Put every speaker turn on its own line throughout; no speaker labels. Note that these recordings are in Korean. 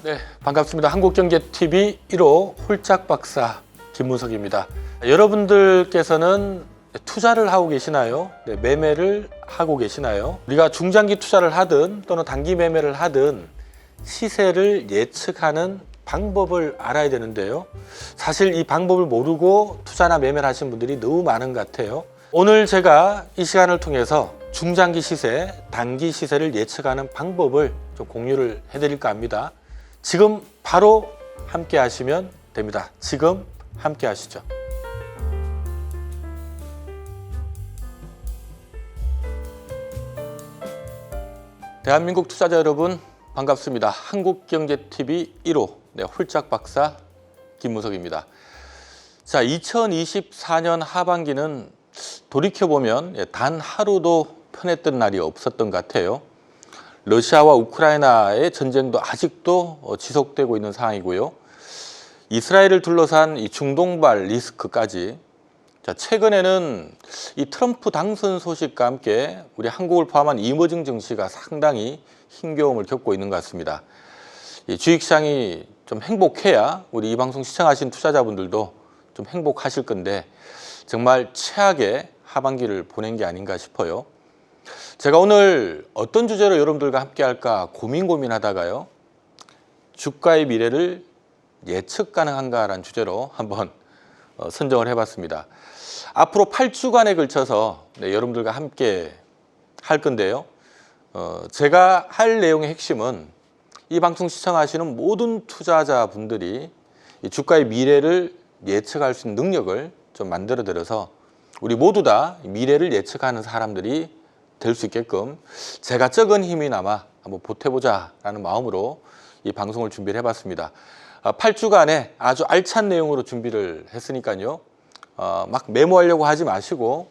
네, 반갑습니다. 한국경제TV 1호 홀짝 박사 김문석입니다. 여러분들께서는 투자를 하고 계시나요? 네, 매매를 하고 계시나요? 우리가 중장기 투자를 하든 또는 단기 매매를 하든 시세를 예측하는 방법을 알아야 되는데요. 사실 이 방법을 모르고 투자나 매매를 하시는 분들이 너무 많은 것 같아요. 오늘 제가 이 시간을 통해서 중장기 시세, 단기 시세를 예측하는 방법을 좀 공유를 해드릴까 합니다. 지금 바로 함께 하시면 됩니다. 지금 함께 하시죠. 대한민국 투자자 여러분 반갑습니다. 한국경제TV 1호 홀짝 박사 김문석입니다. 자, 2024년 하반기는 돌이켜보면 단 하루도 편했던 날이 없었던 것 같아요. 러시아와 우크라이나의 전쟁도 아직도 지속되고 있는 상황이고요. 이스라엘을 둘러싼 이 중동발 리스크까지, 자, 최근에는 이 트럼프 당선 소식과 함께 우리 한국을 포함한 이머징 증시가 상당히 힘겨움을 겪고 있는 것 같습니다. 이 주식시장이 좀 행복해야 우리 이 방송 시청하신 투자자분들도 좀 행복하실 건데 정말 최악의 하반기를 보낸 게 아닌가 싶어요. 제가 오늘 어떤 주제로 여러분들과 함께 할까 고민하다가요. 주가의 미래를 예측 가능한가라는 주제로 한번 선정을 해봤습니다. 앞으로 8주간에 걸쳐서 여러분들과 함께 할 건데요. 제가 할 내용의 핵심은 이 방송 시청하시는 모든 투자자분들이 이 주가의 미래를 예측할 수 있는 능력을 좀 만들어 드려서 우리 모두 다 미래를 예측하는 사람들이 될 수 있게끔 제가 적은 힘이나마 한번 보태보자 라는 마음으로 이 방송을 준비를 해봤습니다. 8주간에 아주 알찬 내용으로 준비를 했으니까요. 막 메모하려고 하지 마시고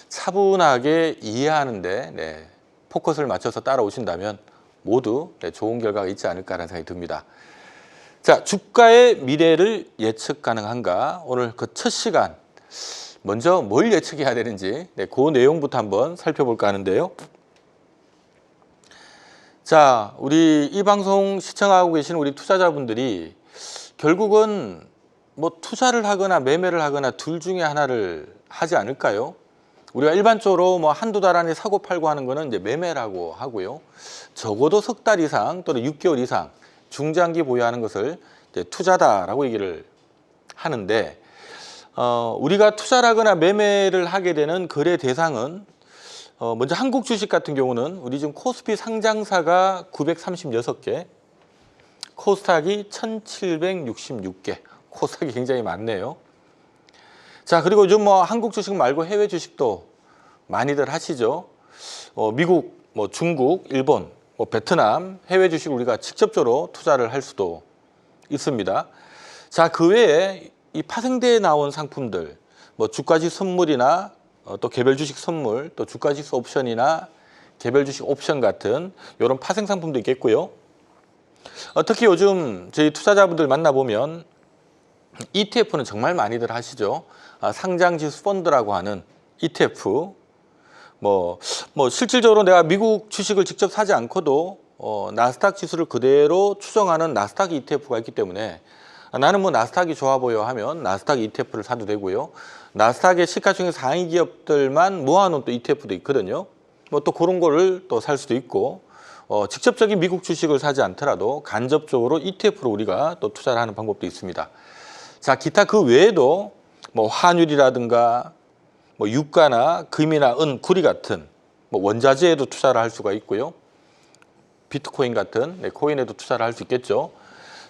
차분하게 이해하는데 포커스를 맞춰서 따라오신다면 모두 좋은 결과가 있지 않을까라는 생각이 듭니다. 자, 주가의 미래를 예측 가능한가? 오늘 그 첫 시간 먼저 뭘 예측해야 되는지 그 내용부터 한번 살펴볼까 하는데요. 자, 우리 이 방송 시청하고 계시는 우리 투자자분들이 결국은 뭐 투자를 하거나 매매를 하거나 둘 중에 하나를 하지 않을까요? 우리가 일반적으로 뭐 한두 달 안에 사고 팔고 하는 거는 이제 매매라고 하고요. 적어도 석 달 이상 또는 6개월 이상 중장기 보유하는 것을 이제 투자다라고 얘기를 하는데, 우리가 투자를 하거나 매매를 하게 되는 거래 대상은 먼저 한국 주식 같은 경우는 우리 지금 코스피 상장사가 936개, 코스닥이 1766개, 코스닥이 굉장히 많네요. 자, 그리고 요즘 뭐 한국 주식 말고 해외 주식도 많이들 하시죠. 미국, 뭐 중국, 일본, 뭐 베트남 해외 주식 우리가 직접적으로 투자를 할 수도 있습니다. 자, 그 외에 이 파생대에 나온 상품들, 뭐 주가식 선물이나 또 개별 주식 선물, 또 주가식 옵션이나 개별 주식 옵션 같은 이런 파생 상품도 있겠고요. 특히 요즘 저희 투자자분들 만나보면 ETF는 정말 많이들 하시죠. 상장지수 펀드라고 하는 ETF. 뭐 실질적으로 내가 미국 주식을 직접 사지 않고도 나스닥 지수를 그대로 추정하는 나스닥 ETF가 있기 때문에 나는 뭐 나스닥이 좋아 보여 하면 나스닥 ETF를 사도 되고요. 나스닥의 시가총액 상위 기업들만 모아놓은 또 ETF도 있거든요. 뭐 또 그런 거를 또 살 수도 있고, 직접적인 미국 주식을 사지 않더라도 간접적으로 ETF로 우리가 또 투자를 하는 방법도 있습니다. 자, 기타 그 외에도 뭐 환율이라든가 뭐 유가나 금이나 은, 구리 같은 뭐 원자재에도 투자를 할 수가 있고요. 비트코인 같은 코인에도 투자를 할 수 있겠죠.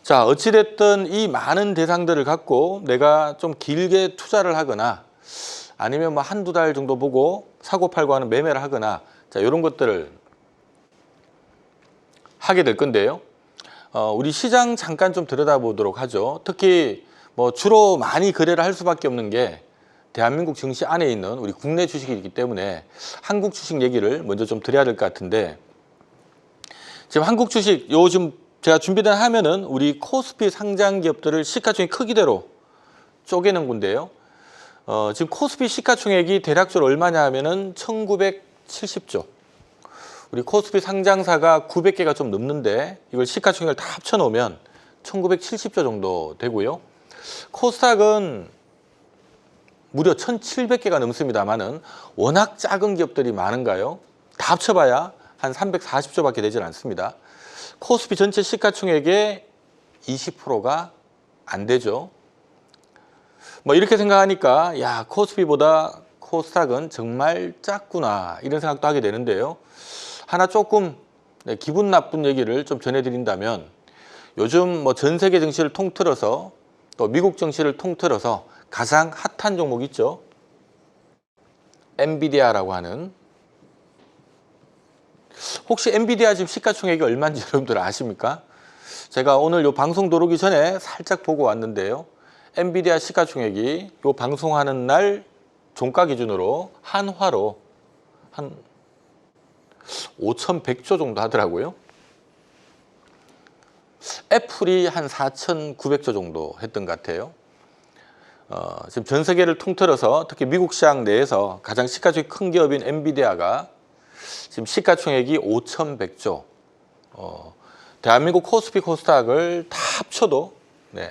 자, 어찌됐든 이 많은 대상들을 갖고 내가 좀 길게 투자를 하거나 아니면 뭐 한두 달 정도 보고 사고 팔고 하는 매매를 하거나, 자, 이런 것들을 하게 될 건데요. 우리 시장 잠깐 좀 들여다보도록 하죠. 특히 뭐 주로 많이 거래를 할 수밖에 없는 게 대한민국 증시 안에 있는 우리 국내 주식이기 때문에 한국 주식 얘기를 먼저 좀 드려야 될 것 같은데, 지금 한국 주식 요즘 제가 준비된 화면은 우리 코스피 상장 기업들을 시가총액 크기대로 쪼개는 건데요. 지금 코스피 시가총액이 대략적으로 얼마냐 하면은 1970조. 우리 코스피 상장사가 900개가 좀 넘는데 이걸 시가총액을 다 합쳐놓으면 1970조 정도 되고요. 코스닥은 무려 1700개가 넘습니다만은 워낙 작은 기업들이 많은가요? 다 합쳐봐야 한 340조밖에 되질 않습니다. 코스피 전체 시가총액의 20%가 안 되죠. 뭐 이렇게 생각하니까 야, 코스피보다 코스닥은 정말 작구나 이런 생각도 하게 되는데요. 하나 조금 기분 나쁜 얘기를 좀 전해드린다면 요즘 뭐 전 세계 증시를 통틀어서 또 미국 증시를 통틀어서 가장 핫한 종목 있죠. 엔비디아라고 하는. 혹시 엔비디아 지금 시가총액이 얼마인지 여러분들 아십니까? 제가 오늘 요 방송 들어오기 전에 살짝 보고 왔는데요. 엔비디아 시가총액이 요 방송하는 날 종가 기준으로 한화로 한 5,100조 정도 하더라고요. 애플이 한 4,900조 정도 했던 것 같아요. 지금 전 세계를 통틀어서 특히 미국 시장 내에서 가장 시가총액 큰 기업인 엔비디아가 지금 시가총액이 5,100조. 대한민국 코스피 코스닥을 다 합쳐도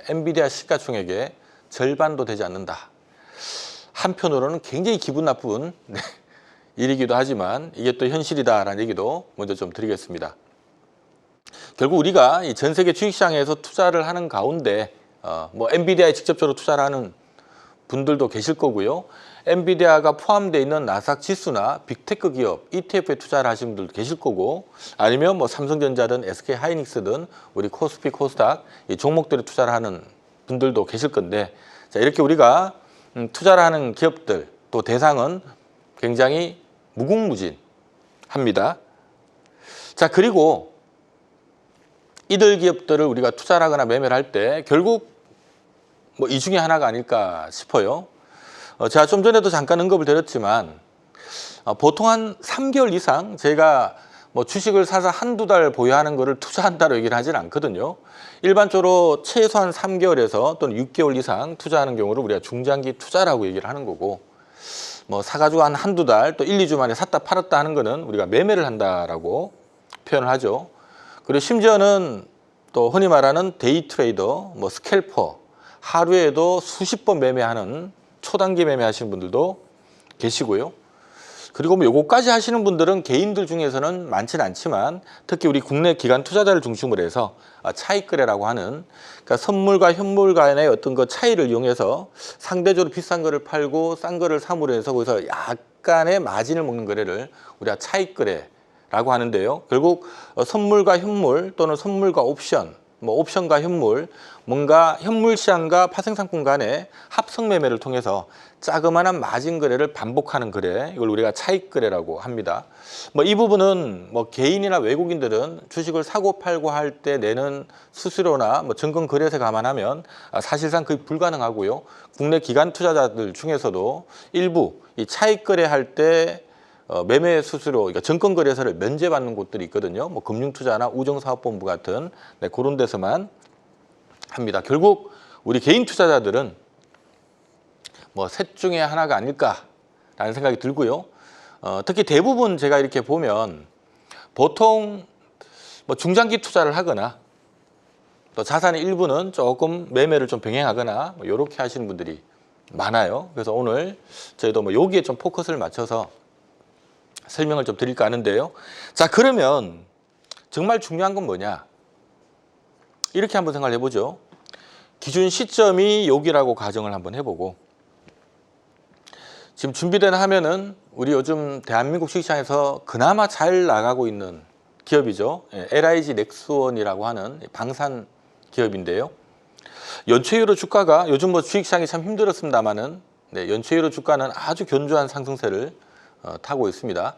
엔비디아 시가총액의 절반도 되지 않는다. 한편으로는 굉장히 기분 나쁜 일이기도 하지만 이게 또 현실이다라는 얘기도 먼저 좀 드리겠습니다. 결국 우리가 이 전 세계 주식시장에서 투자를 하는 가운데 뭐 엔비디아에 직접적으로 투자를 하는 분들도 계실 거고요. 엔비디아가 포함되어 있는 나스닥 지수나 빅테크 기업 ETF에 투자를 하시는 분들도 계실 거고, 아니면 뭐 삼성전자든 SK하이닉스든 우리 코스피 코스닥 이 종목들에 투자를 하는 분들도 계실 건데, 자, 이렇게 우리가 투자를 하는 기업들 또 대상은 굉장히 무궁무진합니다. 자, 그리고 이들 기업들을 우리가 투자를 하거나 매매를 할 때 결국 뭐 이 중에 하나가 아닐까 싶어요. 제가 좀 전에도 잠깐 언급을 드렸지만 보통 한 3개월 이상 제가 뭐 주식을 사서 한두 달 보유하는 거를 투자한다고 얘기를 하지는 않거든요. 일반적으로 최소한 3개월에서 또는 6개월 이상 투자하는 경우를 우리가 중장기 투자라고 얘기를 하는 거고, 뭐 사가지고 한 한두 달 또 1, 2주 만에 샀다 팔았다 하는 거는 우리가 매매를 한다라고 표현을 하죠. 그리고 심지어는 또 흔히 말하는 데이 트레이더, 뭐 스캘퍼, 하루에도 수십 번 매매하는 초단기 매매하시는 분들도 계시고요. 그리고 뭐 요거까지 하시는 분들은 개인들 중에서는 많지는 않지만 특히 우리 국내 기관 투자자를 중심으로 해서 차익거래라고 하는, 그러니까 선물과 현물 간의 어떤 그 차이를 이용해서 상대적으로 비싼 거를 팔고 싼 거를 사므로 해서 거기서 약간의 마진을 먹는 거래를 우리가 차익거래라고 하는데요. 결국 선물과 현물 또는 선물과 옵션, 뭐 옵션과 현물, 뭔가 현물 시장과 파생상품 간의 합성 매매를 통해서 자그마한 마진 거래를 반복하는 거래, 이걸 우리가 차익 거래라고 합니다. 뭐 이 부분은 뭐 개인이나 외국인들은 주식을 사고 팔고 할 때 내는 수수료나 뭐 증권 거래세 감안하면 사실상 거의 불가능하고요. 국내 기관 투자자들 중에서도 일부 이 차익 거래할 때 매매 수수료, 그러니까 증권 거래세를 면제받는 곳들이 있거든요. 뭐 금융투자나 우정사업본부 같은 그런 데서만 합니다. 결국 우리 개인 투자자들은 뭐 셋 중에 하나가 아닐까라는 생각이 들고요. 특히 대부분 제가 이렇게 보면 보통 뭐 중장기 투자를 하거나 또 자산의 일부는 조금 매매를 좀 병행하거나 뭐 이렇게 하시는 분들이 많아요. 그래서 오늘 저희도 뭐 여기에 좀 포커스를 맞춰서 설명을 좀 드릴까 하는데요. 자, 그러면 정말 중요한 건 뭐냐? 이렇게 한번 생각을 해보죠. 기준 시점이 여기라고 가정을 한번 해보고, 지금 준비된 하면은 우리 요즘 대한민국 주식시장에서 그나마 잘 나가고 있는 기업이죠. LIG 넥스원이라고 하는 방산 기업인데요. 연초 이후로 주가가 요즘 뭐 주식시장이 참 힘들었습니다만은 연초 이후로 주가는 아주 견조한 상승세를 타고 있습니다.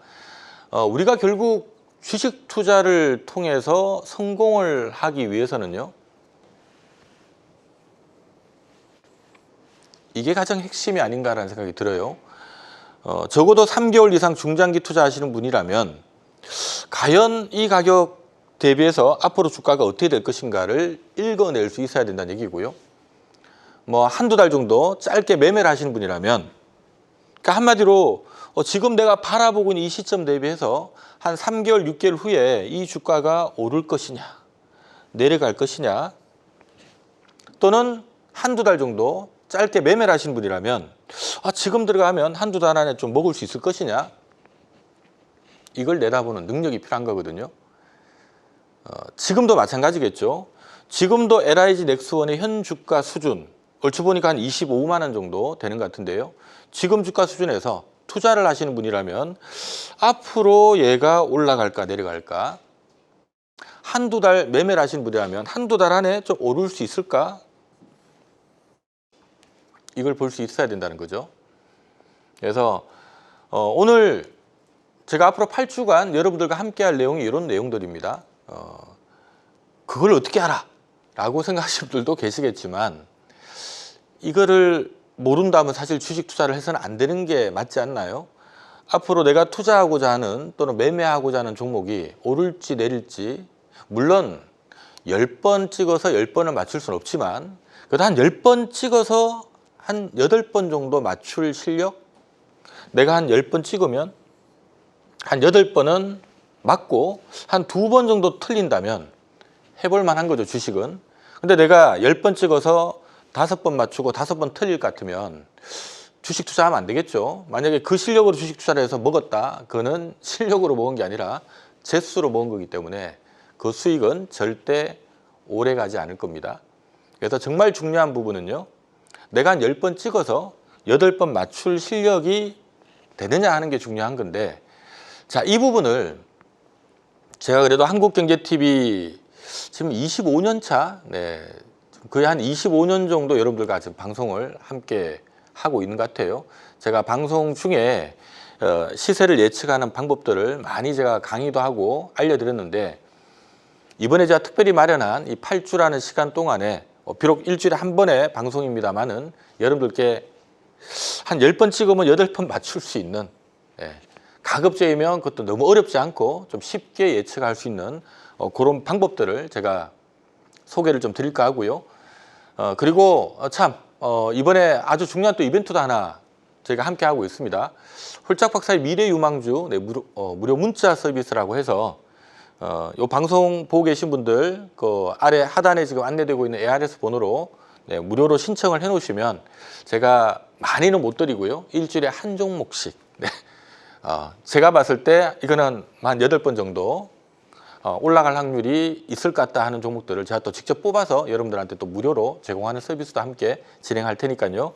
우리가 결국 주식 투자를 통해서 성공을 하기 위해서는요, 이게 가장 핵심이 아닌가라는 생각이 들어요. 적어도 3개월 이상 중장기 투자하시는 분이라면 과연 이 가격 대비해서 앞으로 주가가 어떻게 될 것인가를 읽어낼 수 있어야 된다는 얘기고요. 뭐 한두 달 정도 짧게 매매를 하시는 분이라면, 그러니까 한마디로 지금 내가 바라보고 있는 이 시점 대비해서 한 3개월, 6개월 후에 이 주가가 오를 것이냐, 내려갈 것이냐, 또는 한두 달 정도 짧게 매매를 하시는 분이라면 지금 들어가면 한두 달 안에 좀 먹을 수 있을 것이냐, 이걸 내다보는 능력이 필요한 거거든요. 지금도 마찬가지겠죠. 지금도 LIG 넥스원의 현 주가 수준, 얼추 보니까 한 25만 원 정도 되는 것 같은데요. 지금 주가 수준에서 투자를 하시는 분이라면 앞으로 얘가 올라갈까 내려갈까, 한두 달 매매를 하시는 분이라면 한두 달 안에 좀 오를 수 있을까, 이걸 볼 수 있어야 된다는 거죠. 그래서 오늘 제가 앞으로 8주간 여러분들과 함께 할 내용이 이런 내용들입니다. 그걸 어떻게 알아? 라고 생각하시는 분들도 계시겠지만, 이거를 모른다면 사실 주식 투자를 해서는 안 되는 게 맞지 않나요? 앞으로 내가 투자하고자 하는 또는 매매하고자 하는 종목이 오를지 내릴지, 물론 10번 찍어서 10번을 맞출 수는 없지만 그래도 한 10번 찍어서 한 8번 정도 맞출 실력? 내가 한 10번 찍으면 한 8번은 맞고 한 2번 정도 틀린다면 해볼 만한 거죠, 주식은. 근데 내가 10번 찍어서 5번 맞추고 5번 틀릴 것 같으면 주식 투자하면 안 되겠죠. 만약에 그 실력으로 주식 투자를 해서 먹었다, 그거는 실력으로 먹은 게 아니라 재수로 먹은 거기 때문에 그 수익은 절대 오래 가지 않을 겁니다. 그래서 정말 중요한 부분은요, 내가 한 10번 찍어서 8번 맞출 실력이 되느냐 하는 게 중요한 건데, 자, 이 부분을 제가 그래도 한국경제TV 지금 25년 차, 거의 한 25년 정도 여러분들과 지금 방송을 함께 하고 있는 것 같아요. 제가 방송 중에 시세를 예측하는 방법들을 많이 제가 강의도 하고 알려드렸는데, 이번에 제가 특별히 마련한 이 8주라는 시간 동안에 비록 일주일에 한 번의 방송입니다만은 여러분들께 한 10번 찍으면 8번 맞출 수 있는, 가급적이면 그것도 너무 어렵지 않고 좀 쉽게 예측할 수 있는 그런 방법들을 제가 소개를 좀 드릴까 하고요. 그리고 참 이번에 아주 중요한 또 이벤트도 하나 저희가 함께 하고 있습니다. 홀짝 박사의 미래유망주 무료 문자 서비스라고 해서 이 방송 보고 계신 분들 그 아래 하단에 지금 안내되고 있는 ARS 번호로 무료로 신청을 해 놓으시면 제가 많이는 못 드리고요, 일주일에 한 종목씩, 제가 봤을 때 이거는 한 8번 정도 올라갈 확률이 있을 것 같다 하는 종목들을 제가 또 직접 뽑아서 여러분들한테 또 무료로 제공하는 서비스도 함께 진행할 테니까요.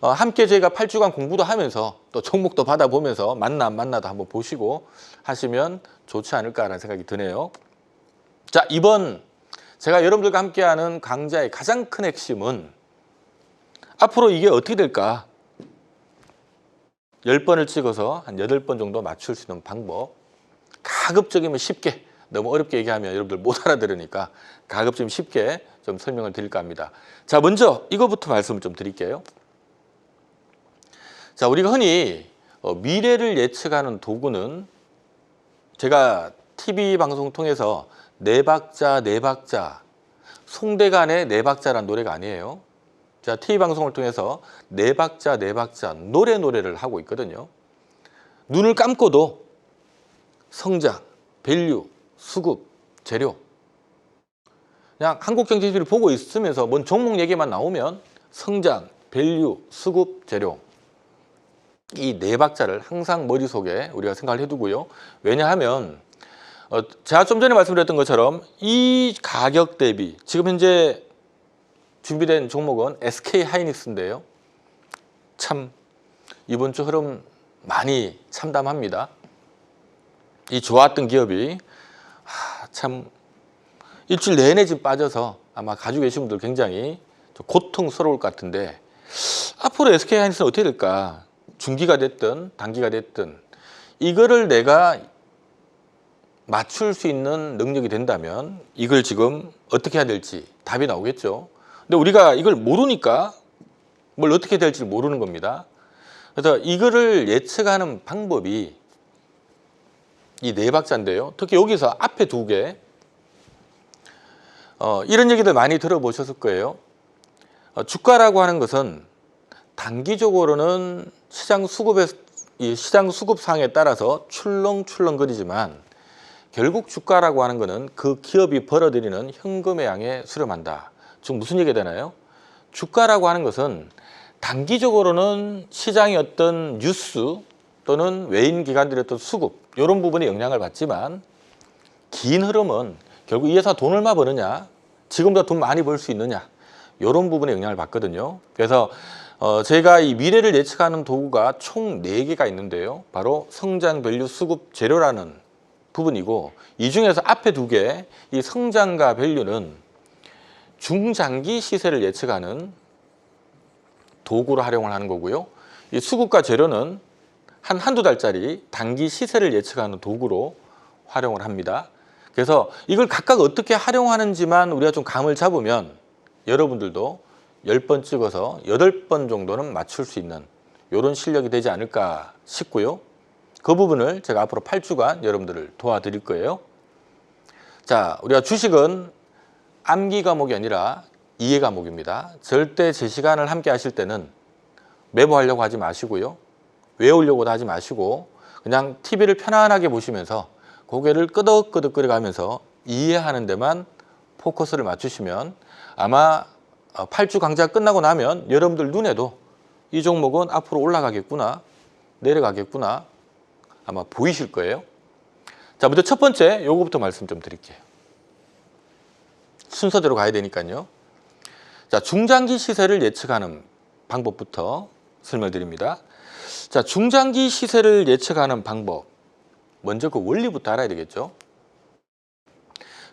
함께 저희가 8주간 공부도 하면서 또 종목도 받아보면서 맞나 안 맞나도 한번 보시고 하시면 좋지 않을까라는 생각이 드네요. 자, 이번 제가 여러분들과 함께하는 강좌의 가장 큰 핵심은 앞으로 이게 어떻게 될까? 10번을 찍어서 한 8번 정도 맞출 수 있는 방법, 가급적이면 쉽게, 너무 어렵게 얘기하면 여러분들 못 알아들으니까 가급적 쉽게 좀 설명을 드릴까 합니다. 자, 먼저 이거부터 말씀을 좀 드릴게요. 자, 우리가 흔히 미래를 예측하는 도구는 제가 TV 방송 통해서 네 박자, 송대간의 네 박자라는 노래가 아니에요. 제가 TV 방송을 통해서 네 박자, 노래를 하고 있거든요. 눈을 감고도 성장, 밸류, 수급, 재료, 그냥 한국경제TV를 보고 있으면서 뭔 종목 얘기만 나오면 성장, 밸류, 수급, 재료, 이 네 박자를 항상 머릿속에 우리가 생각을 해두고요. 왜냐하면 제가 좀 전에 말씀드렸던 것처럼 이 가격 대비 지금 현재 준비된 종목은 SK하이닉스인데요. 참 이번 주 흐름 많이 참담합니다. 이 좋았던 기업이 참 일주일 내내 지금 빠져서 아마 가지고 계신 분들 굉장히 좀 고통스러울 것 같은데, 앞으로 SK하이닉스는 어떻게 될까? 중기가 됐든 단기가 됐든 이거를 내가 맞출 수 있는 능력이 된다면 이걸 지금 어떻게 해야 될지 답이 나오겠죠. 근데 우리가 이걸 모르니까 뭘 어떻게 될지 모르는 겁니다. 그래서 이거를 예측하는 방법이 이 네 박자인데요. 특히 여기서 앞에 두 개, 이런 얘기들 많이 들어보셨을 거예요. 주가라고 하는 것은 단기적으로는 시장 수급에 이 시장 수급상에 따라서 출렁출렁거리지만 결국 주가라고 하는 것은 그 기업이 벌어들이는 현금의 양에 수렴한다. 즉 무슨 얘기가 되나요? 주가라고 하는 것은 단기적으로는 시장의 어떤 뉴스 또는 외인 기관들의 어떤 수급 이런 부분에 영향을 받지만 긴 흐름은 결국 이 회사 돈 얼마 버느냐, 지금보다 돈 많이 벌 수 있느냐 이런 부분에 영향을 받거든요. 그래서 제가 이 미래를 예측하는 도구가 총 4개가 있는데요. 바로 성장 밸류 수급 재료라는 부분이고 이 중에서 앞에 2개, 이 성장과 밸류는 중장기 시세를 예측하는 도구로 활용을 하는 거고요. 이 수급과 재료는 한두 달짜리 단기 시세를 예측하는 도구로 활용을 합니다. 그래서 이걸 각각 어떻게 활용하는지만 우리가 좀 감을 잡으면 여러분들도 10번 찍어서 8번 정도는 맞출 수 있는 이런 실력이 되지 않을까 싶고요. 그 부분을 제가 앞으로 8주간 여러분들을 도와드릴 거예요. 자, 우리가 주식은 암기 과목이 아니라 이해 과목입니다. 절대 제 시간을 함께 하실 때는 메모하려고 하지 마시고요. 외우려고도 하지 마시고 그냥 TV를 편안하게 보시면서 고개를 끄덕끄덕 거리가면서 이해하는 데만 포커스를 맞추시면 아마 8주 강좌 끝나고 나면 여러분들 눈에도 이 종목은 앞으로 올라가겠구나, 내려가겠구나 아마 보이실 거예요. 자, 먼저 첫 번째 요거부터 말씀 좀 드릴게요. 순서대로 가야 되니까요. 자, 중장기 시세를 예측하는 방법부터 설명드립니다. 자, 중장기 시세를 예측하는 방법. 먼저 그 원리부터 알아야 되겠죠.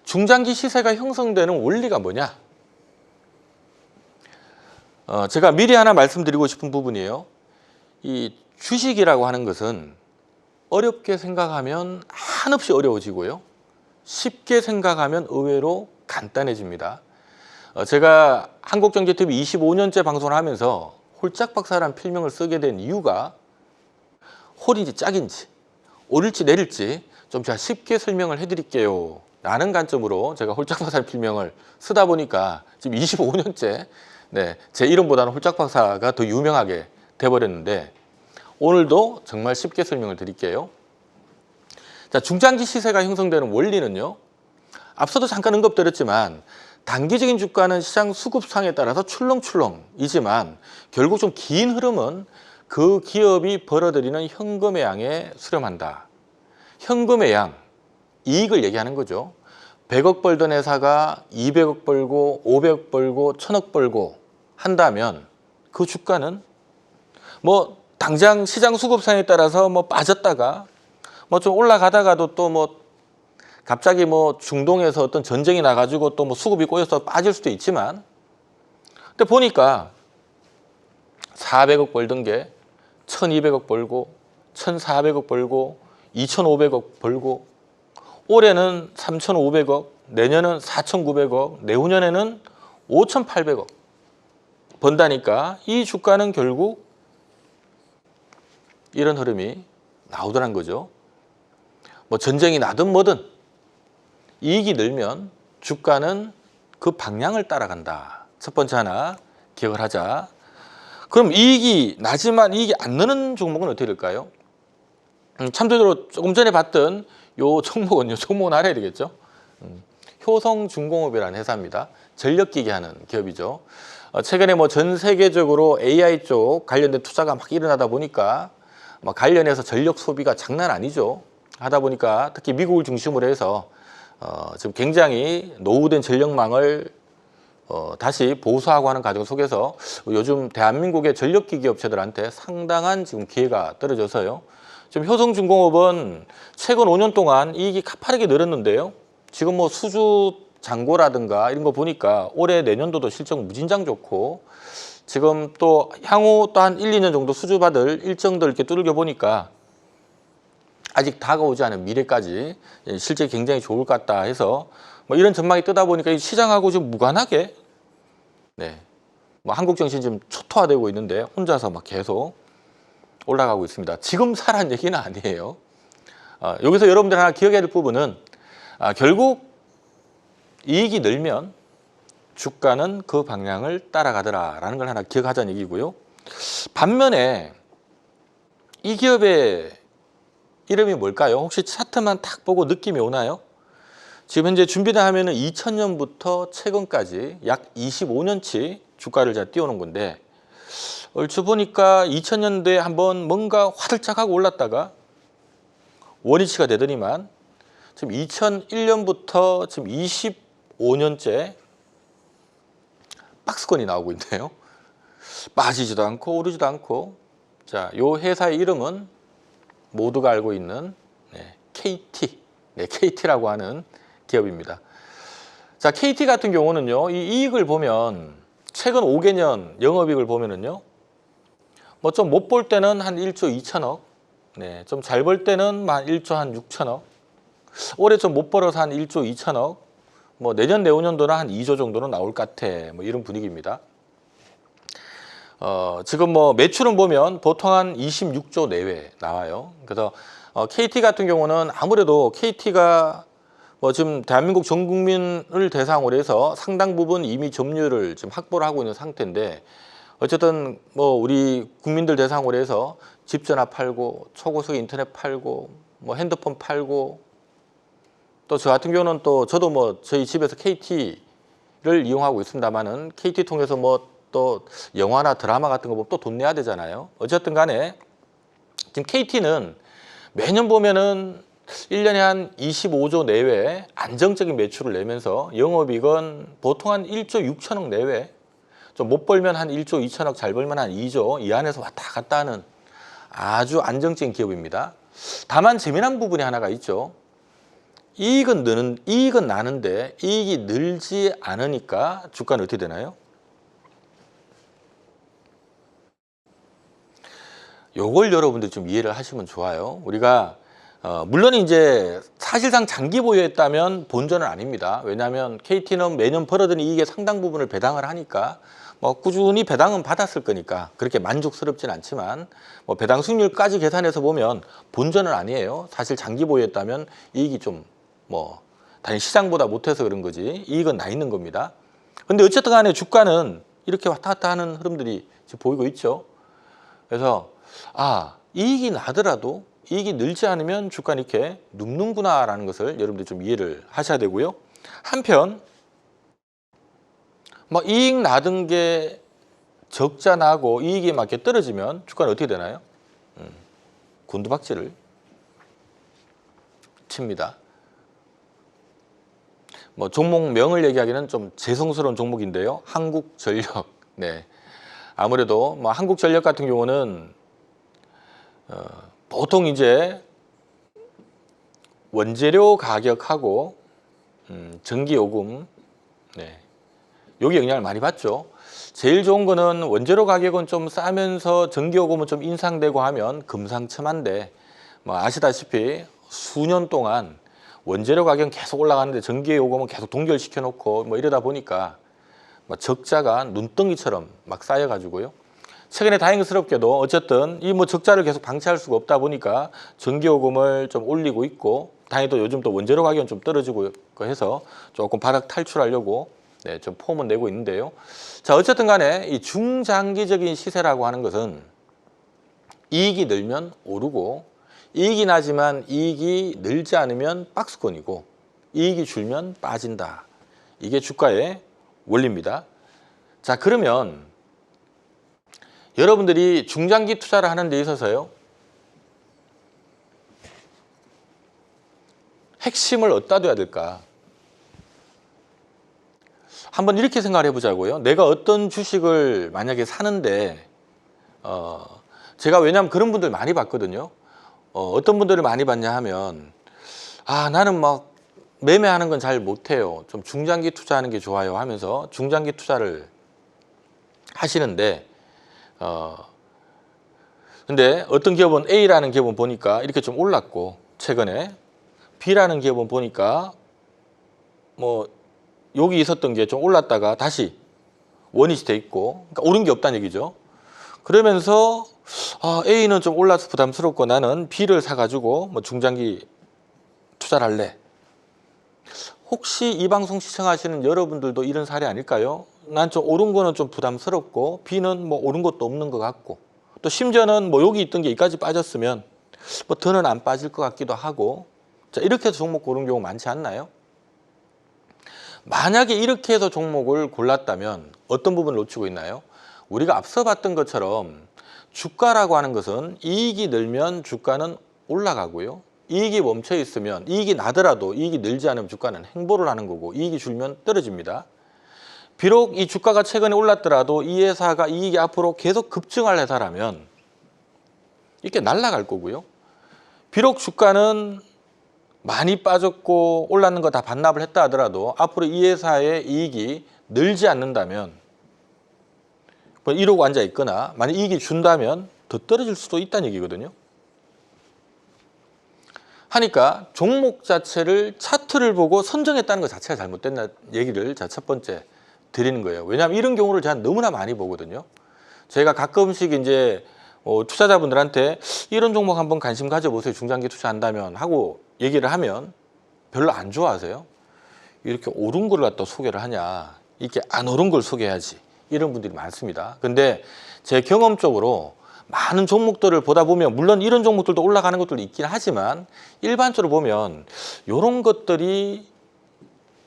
중장기 시세가 형성되는 원리가 뭐냐? 제가 미리 하나 말씀드리고 싶은 부분이에요. 이 주식이라고 하는 것은 어렵게 생각하면 한없이 어려워지고요. 쉽게 생각하면 의외로 간단해집니다. 제가 한국경제TV 25년째 방송을 하면서 홀짝 박사라는 필명을 쓰게 된 이유가 홀인지 짝인지 오를지 내릴지 좀 제가 쉽게 설명을 해드릴게요 라는 관점으로 제가 홀짝 박사라는 필명을 쓰다 보니까 지금 25년째 제 이름보다는 홀짝 박사가 더 유명하게 돼버렸는데 오늘도 정말 쉽게 설명을 드릴게요. 자, 중장기 시세가 형성되는 원리는요. 앞서도 잠깐 언급드렸지만 단기적인 주가는 시장 수급상에 따라서 출렁출렁이지만 결국 좀 긴 흐름은 그 기업이 벌어들이는 현금의 양에 수렴한다. 현금의 양, 이익을 얘기하는 거죠. 100억 벌던 회사가 200억 벌고 500억 벌고 1000억 벌고 한다면 그 주가는 뭐 당장 시장 수급상에 따라서 뭐 빠졌다가 뭐 좀 올라가다가도 또 뭐 갑자기 뭐 중동에서 어떤 전쟁이 나가지고 또 뭐 수급이 꼬여서 빠질 수도 있지만 근데 보니까 400억 벌던 게 1200억 벌고 1400억 벌고 2500억 벌고 올해는 3500억, 내년은 4900억, 내후년에는 5800억 번다니까 이 주가는 결국 이런 흐름이 나오더란 거죠. 뭐 전쟁이 나든 뭐든 이익이 늘면 주가는 그 방향을 따라간다. 첫 번째 하나 기억을 하자. 그럼 이익이 나지만 이익이 안 느는 종목은 어떻게 될까요? 참고로 조금 전에 봤던 요 종목은 알아야 되겠죠. 효성중공업이라는 회사입니다. 전력기기 하는 기업이죠. 최근에 뭐 전 세계적으로 AI 쪽 관련된 투자가 막 일어나다 보니까 뭐 관련해서 전력 소비가 장난 아니죠. 하다 보니까 특히 미국을 중심으로 해서 지금 굉장히 노후된 전력망을 다시 보수하고 하는 과정 속에서 요즘 대한민국의 전력기기 업체들한테 상당한 지금 기회가 떨어져서요. 지금 효성중공업은 최근 5년 동안 이익이 가파르게 늘었는데요. 지금 뭐 수주 잔고라든가 이런 거 보니까 올해 내년도도 실적 무진장 좋고 지금 또 향후 또 한 1, 2년 정도 수주받을 일정들 이렇게 뚜들겨 보니까 아직 다가오지 않은 미래까지 실적이 굉장히 좋을 것 같다 해서 뭐 이런 전망이 뜨다 보니까 시장하고 지금 무관하게 뭐 한국 정신 지금 초토화되고 있는데 혼자서 막 계속 올라가고 있습니다. 지금 사라는 얘기는 아니에요. 여기서 여러분들 하나 기억해야 될 부분은 결국 이익이 늘면 주가는 그 방향을 따라가더라라는 걸 하나 기억하자는 얘기고요. 반면에 이 기업의 이름이 뭘까요? 혹시 차트만 딱 보고 느낌이 오나요? 지금 현재 준비를 하면은 2000년부터 최근까지 약 25년치 주가를 잘 띄워놓은 건데, 얼추 보니까 2000년대에 한번 뭔가 화들짝 하고 올랐다가 원위치가 되더니만 지금 2001년부터 지금 25년째 박스권이 나오고 있네요. 빠지지도 않고 오르지도 않고. 자, 요 회사의 이름은 모두가 알고 있는 KT, KT라고 하는 기업입니다. 자, KT 같은 경우는요, 이 이익을 보면 최근 5개년 영업이익을 보면은요, 뭐 좀 못 볼 때는 한 1조 2천억, 좀 잘 벌 때는 한 1조 한 6천억, 올해 좀 못 벌어서 한 1조 2천억, 뭐 내년 내후년도는 한 2조 정도는 나올 것 같아, 뭐 이런 분위기입니다. 지금 뭐 매출은 보면 보통 한 26조 내외 나와요. 그래서 KT 같은 경우는 아무래도 KT가 뭐 지금 대한민국 전 국민을 대상으로 해서 상당 부분 이미 점유율을 지금 확보를 하고 있는 상태인데, 어쨌든 뭐 우리 국민들 대상으로 해서 집 전화 팔고 초고속 인터넷 팔고 뭐 핸드폰 팔고, 또 저 같은 경우는 또 저도 뭐 저희 집에서 KT를 이용하고 있습니다만은 KT 통해서 뭐 또 영화나 드라마 같은 거 보면 또 돈 내야 되잖아요. 어쨌든 간에 지금 KT는 매년 보면은 1년에 한 25조 내외 안정적인 매출을 내면서 영업이익은 보통 한 1조 6천억 내외, 좀 못 벌면 한 1조 2천억, 잘 벌면 한 2조 이 안에서 왔다 갔다 하는 아주 안정적인 기업입니다. 다만 재미난 부분이 하나가 있죠. 이익은 나는데 이익이 늘지 않으니까 주가는 어떻게 되나요? 요걸 여러분들 좀 이해를 하시면 좋아요. 우리가 물론 이제 사실상 장기 보유했다면 본전은 아닙니다. 왜냐하면 KT는 매년 벌어들인 이익의 상당 부분을 배당을 하니까 뭐 꾸준히 배당은 받았을 거니까 그렇게 만족스럽진 않지만, 뭐 배당 수익률까지 계산해서 보면 본전은 아니에요. 사실 장기 보유했다면 이익이 좀 뭐 단위 시장보다 못해서 그런 거지 이익은 나 있는 겁니다. 근데 어쨌든 간에 주가는 이렇게 왔다 갔다 하는 흐름들이 지금 보이고 있죠. 그래서 이익이 나더라도 이익이 늘지 않으면 주가는 이렇게 눕는구나라는 것을 여러분들 좀 이해를 하셔야 되고요. 한편 뭐 이익 나던 게 적자 나고 이익이 막 이렇게 떨어지면 주가는 어떻게 되나요? 곤두박질을 칩니다. 뭐 종목명을 얘기하기는 좀 죄송스러운 종목인데요. 한국전력. 아무래도 뭐 한국전력 같은 경우는 보통 이제 원재료 가격하고 전기요금, 여기 영향을 많이 받죠. 제일 좋은 거는 원재료 가격은 좀 싸면서 전기요금은 좀 인상되고 하면 금상첨화인데, 뭐 아시다시피 수년 동안 원재료 가격은 계속 올라가는데 전기요금은 계속 동결시켜 놓고 뭐 이러다 보니까 뭐 적자가 눈덩이처럼 막 쌓여가지고요. 최근에 다행스럽게도 어쨌든 이 뭐 적자를 계속 방치할 수가 없다 보니까 전기요금을 좀 올리고 있고, 다행히 또 요즘 또 원재료 가격은 좀 떨어지고 해서 조금 바닥 탈출하려고 좀 폼은 내고 있는데요. 자, 어쨌든 간에 이 중장기적인 시세라고 하는 것은 이익이 늘면 오르고, 이익이 나지만 이익이 늘지 않으면 박스권이고, 이익이 줄면 빠진다. 이게 주가의 원리입니다. 자, 그러면 여러분들이 중장기 투자를 하는 데 있어서요, 핵심을 어디다 둬야 될까? 한번 이렇게 생각을 해보자고요. 내가 어떤 주식을 만약에 사는데 제가 왜냐하면 그런 분들 많이 봤거든요. 어떤 분들을 많이 봤냐 하면 나는 막 매매하는 건 잘 못해요. 좀 중장기 투자하는 게 좋아요 하면서 중장기 투자를 하시는데, 근데 어떤 기업은 A라는 기업은 보니까 이렇게 좀 올랐고, 최근에 B라는 기업은 보니까 뭐 여기 있었던 게 좀 올랐다가 다시 원위치 돼 있고, 그러니까 오른 게 없다는 얘기죠. 그러면서 A는 좀 올라서 부담스럽고 나는 B를 사가지고 뭐 중장기 투자를 할래. 혹시 이 방송 시청하시는 여러분들도 이런 사례 아닐까요? 난 좀 오른 거는 좀 부담스럽고 B는 뭐 오른 것도 없는 것 같고, 또 심지어는 뭐 여기 있던 게 여기까지 빠졌으면 뭐 더는 안 빠질 것 같기도 하고, 자, 이렇게 해서 종목 고른 경우 많지 않나요? 만약에 이렇게 해서 종목을 골랐다면 어떤 부분을 놓치고 있나요? 우리가 앞서 봤던 것처럼 주가라고 하는 것은 이익이 늘면 주가는 올라가고요. 이익이 멈춰 있으면, 이익이 나더라도 이익이 늘지 않으면 주가는 행보를 하는 거고, 이익이 줄면 떨어집니다. 비록 이 주가가 최근에 올랐더라도 이 회사가 이익이 앞으로 계속 급증할 회사라면 이렇게 날아갈 거고요. 비록 주가는 많이 빠졌고 올랐는 거 다 반납을 했다 하더라도 앞으로 이 회사의 이익이 늘지 않는다면, 뭐 이러고 앉아 있거나 만약 이익이 준다면 더 떨어질 수도 있다는 얘기거든요. 하니까 종목 자체를 차트를 보고 선정했다는 것 자체가 잘못됐다는 얘기를 자 첫 번째 드리는 거예요. 왜냐하면 이런 경우를 제가 너무나 많이 보거든요. 제가 가끔씩 이제 투자자분들한테 이런 종목 한번 관심 가져보세요. 중장기 투자한다면 하고 얘기를 하면 별로 안 좋아하세요. 이렇게 옳은 걸 갖다 소개를 하냐, 이렇게 안 옳은 걸 소개해야지, 이런 분들이 많습니다. 근데 제 경험적으로 많은 종목들을 보다 보면 물론 이런 종목들도 올라가는 것들도 있긴 하지만 일반적으로 보면 이런 것들이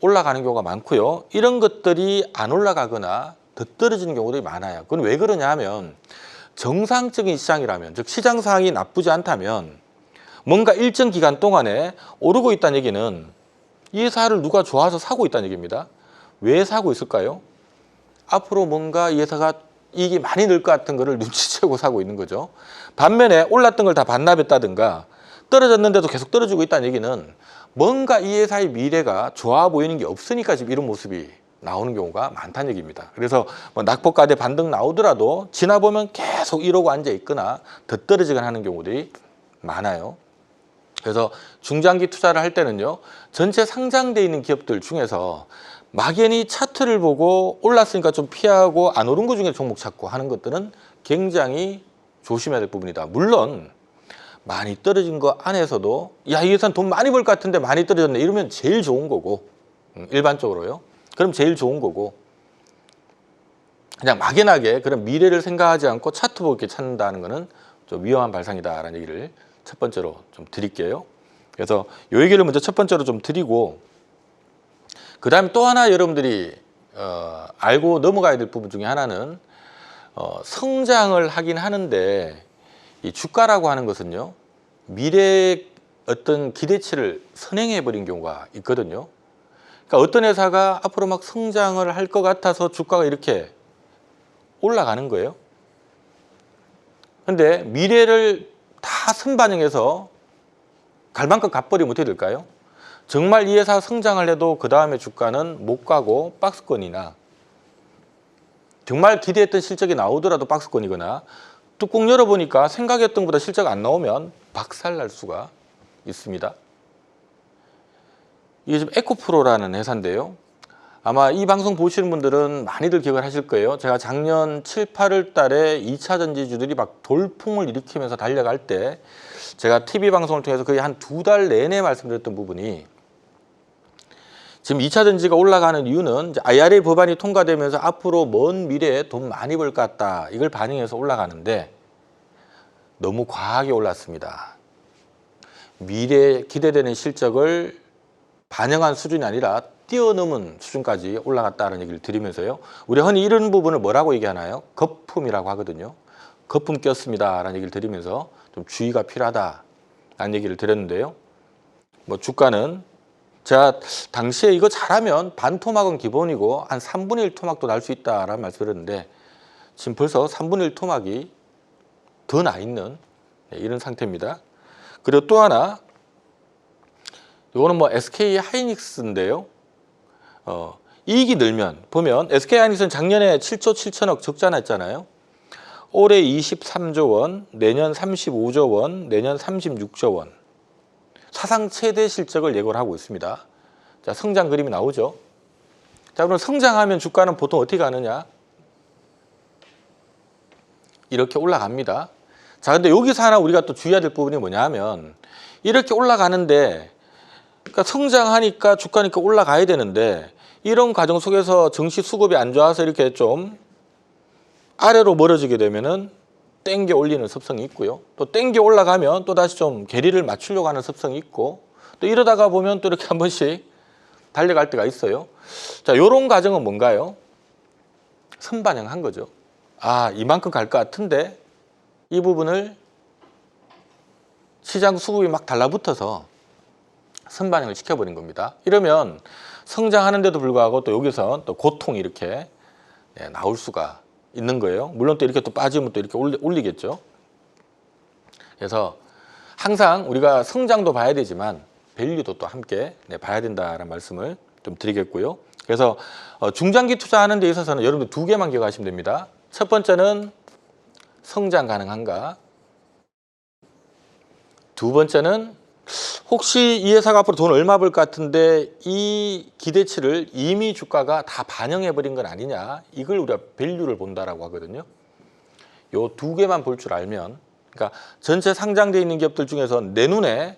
올라가는 경우가 많고요. 이런 것들이 안 올라가거나 더 떨어지는 경우들이 많아요. 그건 왜 그러냐 하면 정상적인 시장이라면, 즉 시장 상황이 나쁘지 않다면 뭔가 일정 기간 동안에 오르고 있다는 얘기는 이 회사를 누가 좋아서 사고 있다는 얘기입니다. 왜 사고 있을까요? 앞으로 뭔가 이 회사가 이익이 많이 늘 것 같은 거를 눈치채고 사고 있는 거죠. 반면에 올랐던 걸 다 반납했다든가 떨어졌는데도 계속 떨어지고 있다는 얘기는 뭔가 이 회사의 미래가 좋아 보이는 게 없으니까 지금 이런 모습이 나오는 경우가 많다는 얘기입니다. 그래서 뭐 낙폭가대 반등 나오더라도 지나보면 계속 이러고 앉아 있거나 더 떨어지거나 하는 경우들이 많아요. 그래서 중장기 투자를 할 때는요, 전체 상장되어 있는 기업들 중에서 막연히 차트를 보고 올랐으니까 좀 피하고 안 오른 것 중에 종목 찾고 하는 것들은 굉장히 조심해야 될 부분이다. 물론 많이 떨어진 거 안에서도 야, 이 회사는 돈 많이 벌 것 같은데 많이 떨어졌네, 이러면 제일 좋은 거고, 일반적으로요. 그럼 제일 좋은 거고, 그냥 막연하게 그런 미래를 생각하지 않고 차트 보고 이렇게 찾는다는 거는 좀 위험한 발상이다라는 얘기를 첫 번째로 좀 드릴게요. 그래서 이 얘기를 먼저 첫 번째로 좀 드리고, 그 다음에 또 하나 여러분들이 알고 넘어가야 될 부분 중에 하나는 성장을 하긴 하는데 이 주가라고 하는 것은요, 미래의 어떤 기대치를 선행해 버린 경우가 있거든요. 그러니까 어떤 회사가 앞으로 막 성장을 할 것 같아서 주가가 이렇게 올라가는 거예요. 근데 미래를 다 선반영해서 갈 만큼 갚버리면 어떻게 될까요? 정말 이 회사 성장을 해도 그 다음에 주가는 못 가고 박스권이나, 정말 기대했던 실적이 나오더라도 박스권이거나, 뚜껑 열어보니까 생각했던 것보다 실적 안 나오면 박살날 수가 있습니다. 이게 지금 에코프로라는 회사인데요. 아마 이 방송 보시는 분들은 많이들 기억을 하실 거예요. 제가 작년 7, 8월 달에 2차 전지주들이 막 돌풍을 일으키면서 달려갈 때 제가 TV 방송을 통해서 거의 한 2달 내내 말씀드렸던 부분이, 지금 2차 전지가 올라가는 이유는 IRA 법안이 통과되면서 앞으로 먼 미래에 돈 많이 벌 것 같다, 이걸 반영해서 올라가는데 너무 과하게 올랐습니다. 미래에 기대되는 실적을 반영한 수준이 아니라 뛰어넘은 수준까지 올라갔다는 얘기를 드리면서요, 우리 흔히 이런 부분을 뭐라고 얘기하나요? 거품이라고 하거든요. 거품 꼈습니다 라는 얘기를 드리면서 좀 주의가 필요하다라는 얘기를 드렸는데요. 뭐 주가는 제가 당시에 이거 잘하면 반 토막은 기본이고 한 3분의 1 토막도 날 수 있다라는 말씀을 드렸는데 지금 벌써 3분의 1 토막이 더 나 있는 이런 상태입니다. 그리고 또 하나, 이거는 뭐 SK 하이닉스인데요. 이익이 늘면 보면 SK 하이닉스는 작년에 7조 7천억 적자 났잖아요. 올해 23조 원, 내년 35조 원, 내년 36조 원. 사상 최대 실적을 예고를 하고 있습니다. 자, 성장 그림이 나오죠. 자, 그럼 성장하면 주가는 보통 어떻게 가느냐? 이렇게 올라갑니다. 자, 근데 여기서 하나 우리가 또 주의해야 될 부분이 뭐냐 하면, 이렇게 올라가는데, 그러니까 성장하니까 주가니까 올라가야 되는데, 이런 과정 속에서 증시 수급이 안 좋아서 이렇게 좀 아래로 멀어지게 되면은 땡겨 올리는 습성이 있고요. 또 땡겨 올라가면 또 다시 좀 괴리를 맞추려고 하는 습성이 있고, 또 이러다가 보면 또 이렇게 한 번씩 달려갈 때가 있어요. 자, 요런 과정은 뭔가요? 선반영한 거죠. 아, 이만큼 갈 것 같은데 이 부분을 시장 수급이 막 달라붙어서 선반영을 시켜버린 겁니다. 이러면 성장하는데도 불구하고 또 여기서 또 고통이 이렇게 나올 수가 있는 거예요. 물론 또 이렇게 또 빠지면 또 이렇게 올리겠죠. 그래서 항상 우리가 성장도 봐야 되지만 밸류도 또 함께 봐야 된다는 말씀을 좀 드리겠고요. 그래서 중장기 투자하는 데 있어서는 여러분들 두 개만 기억하시면 됩니다. 첫 번째는 성장 가능한가? 두 번째는 혹시 이 회사가 앞으로 돈 얼마 벌 것 같은데 이 기대치를 이미 주가가 다 반영해 버린 건 아니냐, 이걸 우리가 밸류를 본다라고 하거든요. 요 두 개만 볼 줄 알면, 그러니까 전체 상장되어 있는 기업들 중에서 내 눈에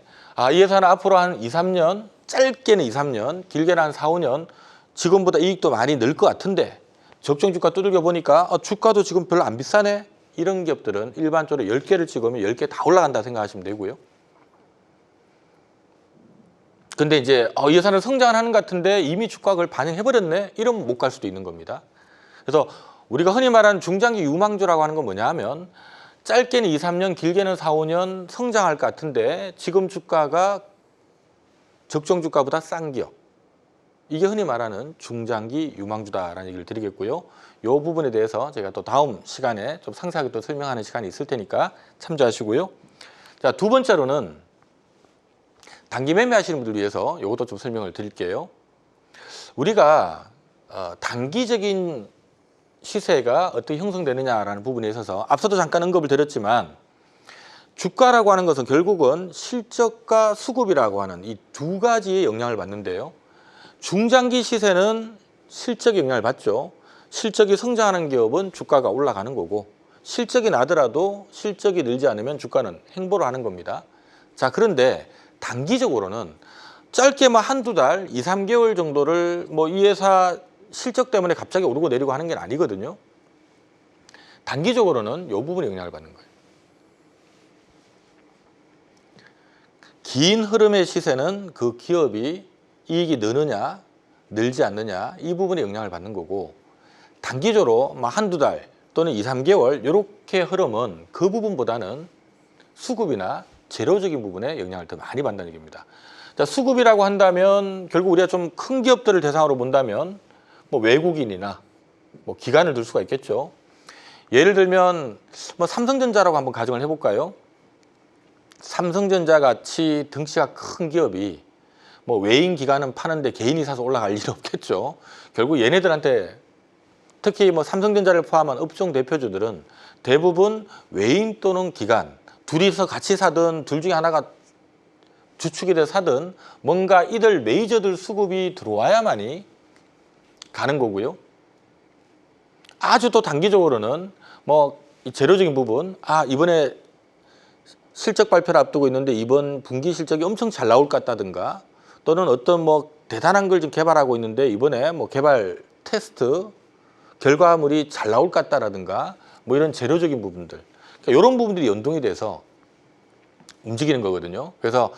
이 회사는 앞으로 한 2, 3년, 짧게는 2, 3년, 길게는 한 4, 5년 지금보다 이익도 많이 늘 것 같은데 적정 주가 두들겨 보니까 주가도 지금 별로 안 비싸네, 이런 기업들은 일반적으로 10개를 찍으면 10개 다 올라간다 생각하시면 되고요. 근데 이제 이 회사는 성장을 하는 것 같은데 이미 주가가 그걸 반영해버렸네, 이러면 못 갈 수도 있는 겁니다. 그래서 우리가 흔히 말하는 중장기 유망주라고 하는 건 뭐냐 하면 짧게는 2, 3년, 길게는 4, 5년 성장할 것 같은데 지금 주가가 적정 주가보다 싼 기업, 이게 흔히 말하는 중장기 유망주다라는 얘기를 드리겠고요. 이 부분에 대해서 제가 또 다음 시간에 좀 상세하게 또 설명하는 시간이 있을 테니까 참조하시고요. 자, 두 번째로는 단기 매매 하시는 분들 위해서 이것도 좀 설명을 드릴게요. 우리가 단기적인 시세가 어떻게 형성되느냐라는 부분에 있어서 앞서도 잠깐 언급을 드렸지만 주가라고 하는 것은 결국은 실적과 수급이라고 하는 이 두 가지의 영향을 받는데요. 중장기 시세는 실적이 영향을 받죠. 실적이 성장하는 기업은 주가가 올라가는 거고, 실적이 나더라도 실적이 늘지 않으면 주가는 횡보를 하는 겁니다. 자, 그런데 단기적으로는 짧게 한두 달, 2, 3개월 정도를 이 회사 실적 때문에 갑자기 오르고 내리고 하는 게 아니거든요. 단기적으로는 이 부분에 영향을 받는 거예요. 긴 흐름의 시세는 그 기업이 이익이 느느냐, 늘지 않느냐, 이 부분에 영향을 받는 거고, 단기적으로 한두 달 또는 2, 3개월 이렇게 흐름은 그 부분보다는 수급이나 재료적인 부분에 영향을 더 많이 받는다는 얘기입니다. 자, 수급이라고 한다면 결국 우리가 좀 큰 기업들을 대상으로 본다면 외국인이나 기관을 들 수가 있겠죠. 예를 들면 삼성전자라고 한번 가정을 해볼까요? 삼성전자 같이 덩치가 큰 기업이 외인 기관은 파는데 개인이 사서 올라갈 일은 없겠죠. 결국 얘네들한테 특히 삼성전자를 포함한 업종 대표주들은 대부분 외인 또는 기관, 둘이서 같이 사든 둘 중에 하나가 주축이 돼서 사든 뭔가 이들 메이저들 수급이 들어와야만이 가는 거고요. 아주 또 단기적으로는 이 재료적인 부분, 이번에 실적 발표를 앞두고 있는데 이번 분기 실적이 엄청 잘 나올 것 같다든가, 또는 어떤 대단한 걸 좀 개발하고 있는데 이번에 개발 테스트 결과물이 잘 나올 것 같다라든가 이런 재료적인 부분들, 그러니까 이런 부분들이 연동이 돼서 움직이는 거거든요. 그래서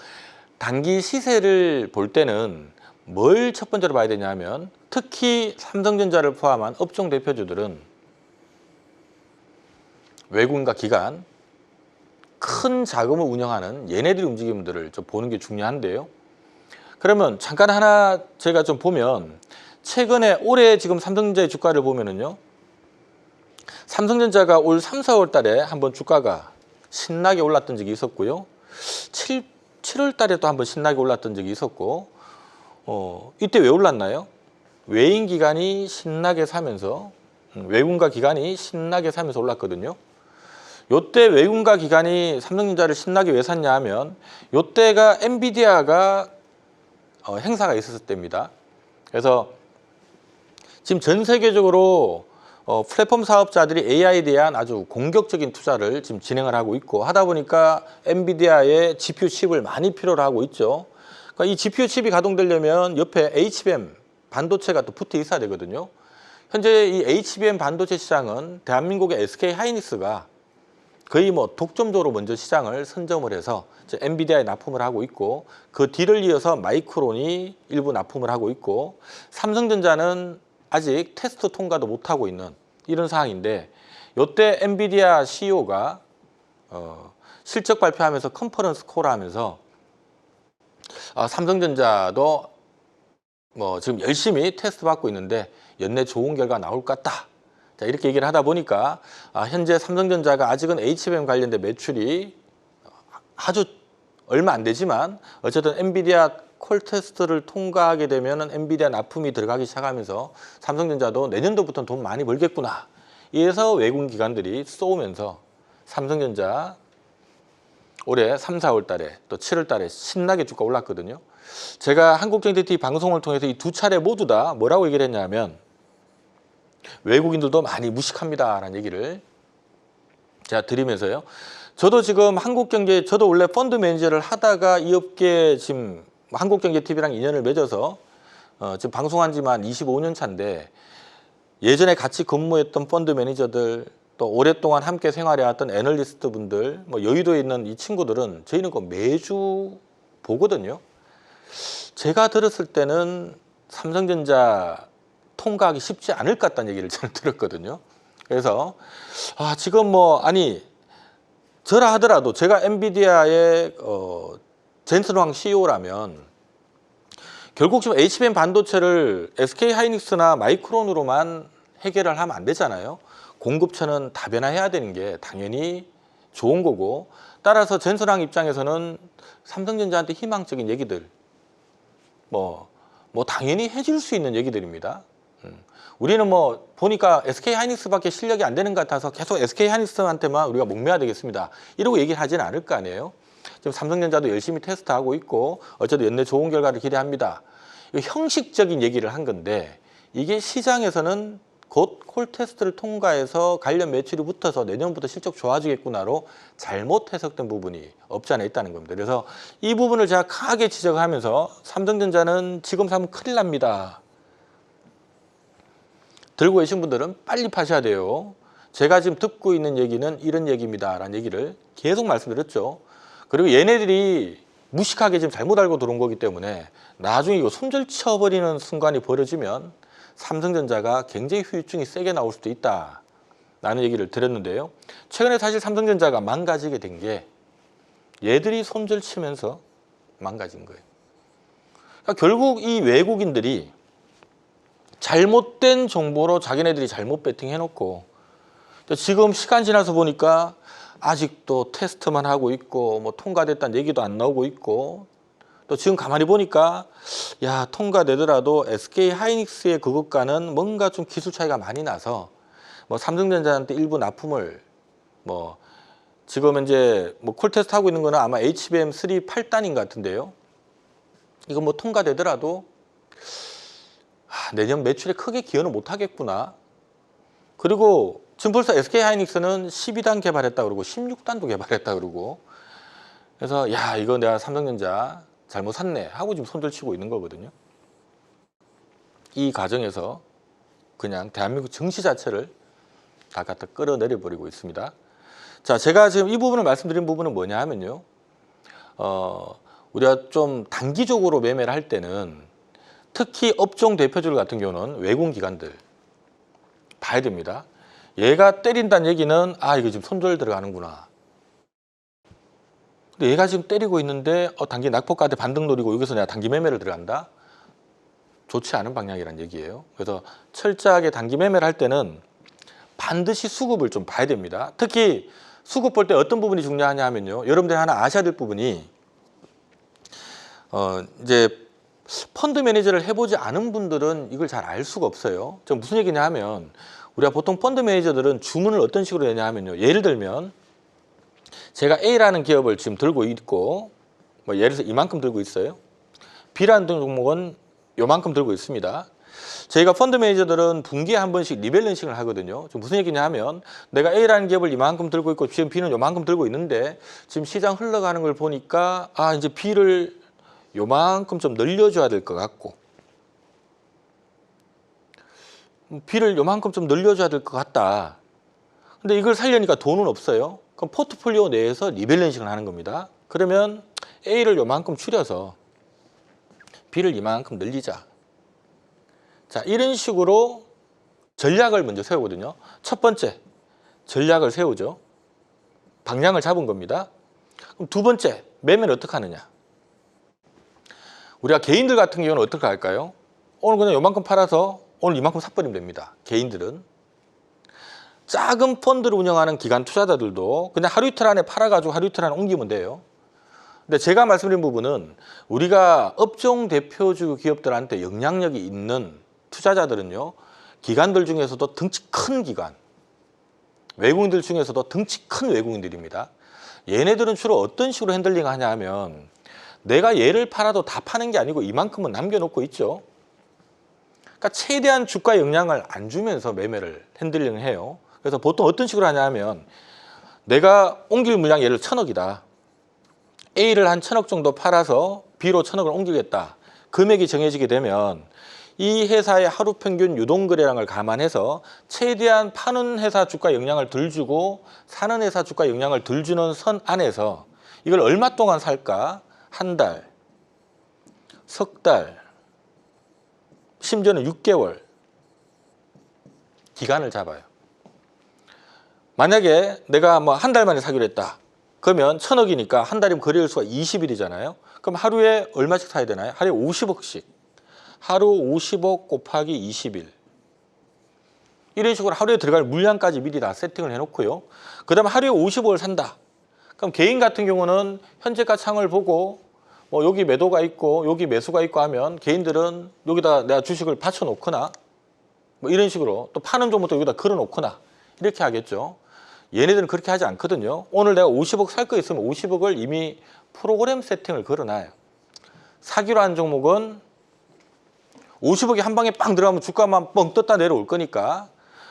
단기 시세를 볼 때는 뭘 첫 번째로 봐야 되냐면, 특히 삼성전자를 포함한 업종 대표주들은 외국인과 기관, 큰 자금을 운영하는 얘네들의 움직임들을 좀 보는 게 중요한데요. 그러면 잠깐 하나 제가 좀 보면, 최근에 올해 지금 삼성전자의 주가를 보면은요, 삼성전자가 올 3, 4월 달에 한번 주가가 신나게 올랐던 적이 있었고요. 7월 달에 또 한번 신나게 올랐던 적이 있었고, 이때 왜 올랐나요? 외인 기관이 신나게 사면서, 외국인과 기관이 신나게 사면서 올랐거든요. 요때 외국인과 기관이 삼성전자를 신나게 왜 샀냐 하면, 요때가 엔비디아가 행사가 있었을 때입니다. 그래서 지금 전 세계적으로 플랫폼 사업자들이 AI에 대한 아주 공격적인 투자를 지금 진행을 하고 있고, 하다 보니까 엔비디아의 GPU 칩을 많이 필요로 하고 있죠. 그러니까 이 GPU 칩이 가동되려면 옆에 HBM 반도체가 또 붙어 있어야 되거든요. 현재 이 HBM 반도체 시장은 대한민국의 SK 하이닉스가 거의 뭐 독점적으로 먼저 시장을 선점을 해서 엔비디아에 납품을 하고 있고, 그 뒤를 이어서 마이크론이 일부 납품을 하고 있고, 삼성전자는 아직 테스트 통과도 못하고 있는 이런 상황인데, 이때 엔비디아 CEO가 실적 발표하면서 컨퍼런스 콜을 하면서 삼성전자도 뭐 지금 열심히 테스트 받고 있는데 연내 좋은 결과 나올 것 같다. 자, 이렇게 얘기를 하다 보니까 현재 삼성전자가 아직은 HBM 관련된 매출이 아주 얼마 안 되지만 어쨌든 엔비디아 콜 테스트를 통과하게 되면 엔비디아 납품이 들어가기 시작하면서 삼성전자도 내년도부터는 돈 많이 벌겠구나. 이래서 외국 기관들이 쏘면서 삼성전자 올해 3, 4월 달에 또 7월 달에 신나게 주가 올랐거든요. 제가 한국경제TV 방송을 통해서 이 두 차례 모두 다 뭐라고 얘기를 했냐면, 외국인들도 많이 무식합니다 라는 얘기를 제가 드리면서요. 저도 지금 저도 원래 펀드 매니저를 하다가 이 업계 지금 한국경제TV랑 인연을 맺어서 지금 방송한 지만 25년 차인데, 예전에 같이 근무했던 펀드 매니저들, 또 오랫동안 함께 생활해왔던 애널리스트 분들, 뭐 여의도에 있는 이 친구들은 저희는 그 매주 보거든요. 제가 들었을 때는 삼성전자 통과하기 쉽지 않을 것 같다는 얘기를 저는 들었거든요. 그래서 지금 저라 하더라도 제가 엔비디아의 젠슨 황 CEO라면 결국 지금 HBM 반도체를 SK 하이닉스나 마이크론으로만 해결을 하면 안 되잖아요. 공급처는 다변화해야 되는 게 당연히 좋은 거고, 따라서 젠슨 황 입장에서는 삼성전자한테 희망적인 얘기들 뭐 당연히 해줄 수 있는 얘기들입니다. 우리는 보니까 SK 하이닉스밖에 실력이 안 되는 것 같아서 계속 SK 하이닉스한테만 우리가 목매야 되겠습니다. 이러고 얘기를 하지는 않을 거 아니에요. 지금 삼성전자도 열심히 테스트하고 있고 어쨌든 연내 좋은 결과를 기대합니다. 형식적인 얘기를 한 건데, 이게 시장에서는 곧 콜 테스트를 통과해서 관련 매출이 붙어서 내년부터 실적 좋아지겠구나로 잘못 해석된 부분이 없지 않아 있다는 겁니다. 그래서 이 부분을 제가 강하게 지적하면서 삼성전자는 지금 사면 큰일 납니다. 들고 계신 분들은 빨리 파셔야 돼요. 제가 지금 듣고 있는 얘기는 이런 얘기입니다 라는 얘기를 계속 말씀드렸죠. 그리고 얘네들이 무식하게 지금 잘못 알고 들어온 거기 때문에 나중에 이거 손절 쳐버리는 순간이 벌어지면 삼성전자가 굉장히 후유증이 세게 나올 수도 있다 라는 얘기를 드렸는데요. 최근에 사실 삼성전자가 망가지게 된 게 얘들이 손절 치면서 망가진 거예요. 그러니까 결국 이 외국인들이 잘못된 정보로 자기네들이 잘못 배팅해놓고, 지금 시간 지나서 보니까 아직도 테스트만 하고 있고 통과됐다는 얘기도 안 나오고 있고, 또 지금 가만히 보니까 통과되더라도 SK 하이닉스의 그것과는 뭔가 좀 기술 차이가 많이 나서 삼성전자한테 일부 납품을 지금 이제 콜 테스트 하고 있는 거는 아마 HBM3 8단인 것 같은데요. 이거 통과되더라도 내년 매출에 크게 기여는 못 하겠구나. 그리고 지금 벌써 SK 하이닉스는 12단 개발했다 그러고 16단도 개발했다 그러고, 그래서 이거 내가 삼성전자 잘못 샀네 하고 지금 손절 치고 있는 거거든요. 이 과정에서 그냥 대한민국 증시 자체를 다 갖다 끌어내려 버리고 있습니다. 자, 제가 지금 이 부분을 말씀드린 부분은 뭐냐 하면요, 우리가 좀 단기적으로 매매를 할 때는 특히 업종 대표주들 같은 경우는 외국 기관들 봐야 됩니다. 얘가 때린다는 얘기는 이거 지금 손절 들어가는구나. 근데 얘가 지금 때리고 있는데 단기 낙폭가한테 반등 노리고 여기서 내가 단기 매매를 들어간다? 좋지 않은 방향이란 얘기예요. 그래서 철저하게 단기 매매를 할 때는 반드시 수급을 좀 봐야 됩니다. 특히 수급 볼 때 어떤 부분이 중요하냐 하면요, 여러분들이 하나 아셔야 될 부분이 이제 펀드 매니저를 해보지 않은 분들은 이걸 잘 알 수가 없어요. 무슨 얘기냐 하면, 우리가 보통 펀드 매니저들은 주문을 어떤 식으로 내냐 하면요, 예를 들면 제가 A라는 기업을 지금 들고 있고 예를 들어서 이만큼 들고 있어요. B라는 종목은 요만큼 들고 있습니다. 저희가 펀드 매니저들은 분기에 한 번씩 리밸런싱을 하거든요. 무슨 얘기냐 하면, 내가 A라는 기업을 이만큼 들고 있고 지금 B는 요만큼 들고 있는데 지금 시장 흘러가는 걸 보니까 이제 B를 요만큼 좀 늘려줘야 될 것 같고, B를 요만큼 좀 늘려줘야 될 것 같다. 근데 이걸 살려니까 돈은 없어요. 그럼 포트폴리오 내에서 리밸런싱을 하는 겁니다. 그러면 A를 요만큼 줄여서 B를 이만큼 늘리자. 자, 이런 식으로 전략을 먼저 세우거든요. 첫 번째, 전략을 세우죠. 방향을 잡은 겁니다. 그럼 두 번째, 매매는 어떻게 하느냐. 우리가 개인들 같은 경우는 어떻게 할까요? 오늘 그냥 요만큼 팔아서 오늘 이만큼 사버리면 됩니다. 개인들은. 작은 펀드를 운영하는 기관 투자자들도 그냥 하루 이틀 안에 팔아가지고 하루 이틀 안에 옮기면 돼요. 근데 제가 말씀드린 부분은 우리가 업종 대표주 기업들한테 영향력이 있는 투자자들은요, 기관들 중에서도 덩치 큰 기관, 외국인들 중에서도 덩치 큰 외국인들입니다. 얘네들은 주로 어떤 식으로 핸들링 하냐 하면 내가 얘를 팔아도 다 파는 게 아니고 이만큼은 남겨놓고 있죠. 그러니까 최대한 주가 영향을 안 주면서 매매를 핸들링을 해요. 그래서 보통 어떤 식으로 하냐 하면 내가 옮길 물량 예를 1,000억이다. A를 한 1,000억 정도 팔아서 B로 1,000억을 옮기겠다. 금액이 정해지게 되면 이 회사의 하루 평균 유동거래량을 감안해서 최대한 파는 회사 주가 영향을 덜 주고 사는 회사 주가 영향을 덜 주는 선 안에서 이걸 얼마 동안 살까? 한 달, 석 달, 심지어는 6개월 기간을 잡아요. 만약에 내가 뭐 한 달 만에 사기로 했다. 그러면 1,000억이니까 한 달이면 거래일수가 20일이잖아요. 그럼 하루에 얼마씩 사야 되나요? 하루에 50억씩. 하루 50억 곱하기 20일. 이런 식으로 하루에 들어갈 물량까지 미리 다 세팅을 해놓고요. 그 다음에 하루에 50억을 산다. 그럼 개인 같은 경우는 현재가 창을 보고 뭐 여기 매도가 있고 여기 매수가 있고 하면 개인들은 여기다 내가 주식을 받쳐놓거나 뭐 이런 식으로 또 파는 종목도 여기다 걸어놓거나 이렇게 하겠죠. 얘네들은 그렇게 하지 않거든요. 오늘 내가 50억 살 거 있으면 50억을 이미 프로그램 세팅을 걸어놔요. 사기로 한 종목은 50억이 한 방에 빵 들어가면 주가만 뻥 떴다 내려올 거니까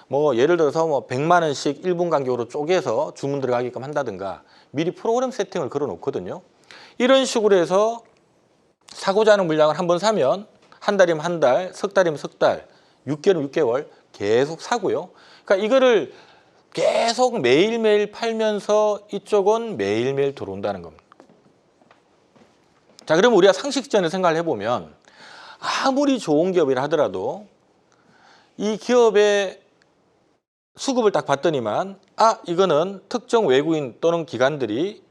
뭐 예를 들어서 뭐 100만 원씩 1분 간격으로 쪼개서 주문 들어가게끔 한다든가 미리 프로그램 세팅을 걸어 놓거든요. 이런 식으로 해서 사고자 하는 물량을 한번 사면 한 달이면 한 달, 석 달이면 석 달, 6개월이면 6개월 계속 사고요. 그러니까 이거를 계속 매일매일 팔면서 이쪽은 매일매일 들어온다는 겁니다. 자, 그럼 우리가 상식적인 생각을 해보면 아무리 좋은 기업이라 하더라도 이 기업의 수급을 딱 봤더니만 이거는 특정 외국인 또는 기관들이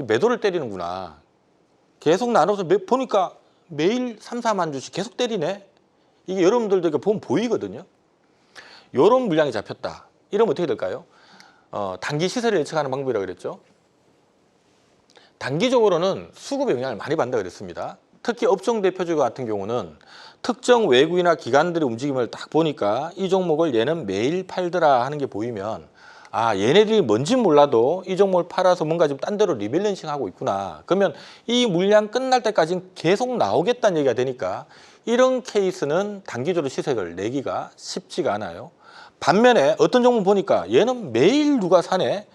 매도를 때리는구나. 계속 나눠서 보니까 매일 3, 4만 주씩 계속 때리네. 이게 여러분들도 이렇게 보면 보이거든요. 이런 물량이 잡혔다. 이러면 어떻게 될까요? 단기 시세를 예측하는 방법이라고 그랬죠. 단기적으로는 수급의 영향을 많이 받는다고 그랬습니다. 특히 업종 대표주 같은 경우는 특정 외국이나 기관들의 움직임을 딱 보니까 이 종목을 얘는 매일 팔더라 하는 게 보이면 얘네들이 뭔지 몰라도 이 종목을 팔아서 뭔가 좀 딴 데로 리밸런싱 하고 있구나. 그러면 이 물량 끝날 때까지는 계속 나오겠다는 얘기가 되니까 이런 케이스는 단기적으로 시세를 내기가 쉽지가 않아요. 반면에 어떤 종목 보니까 얘는 매일 누가 사네.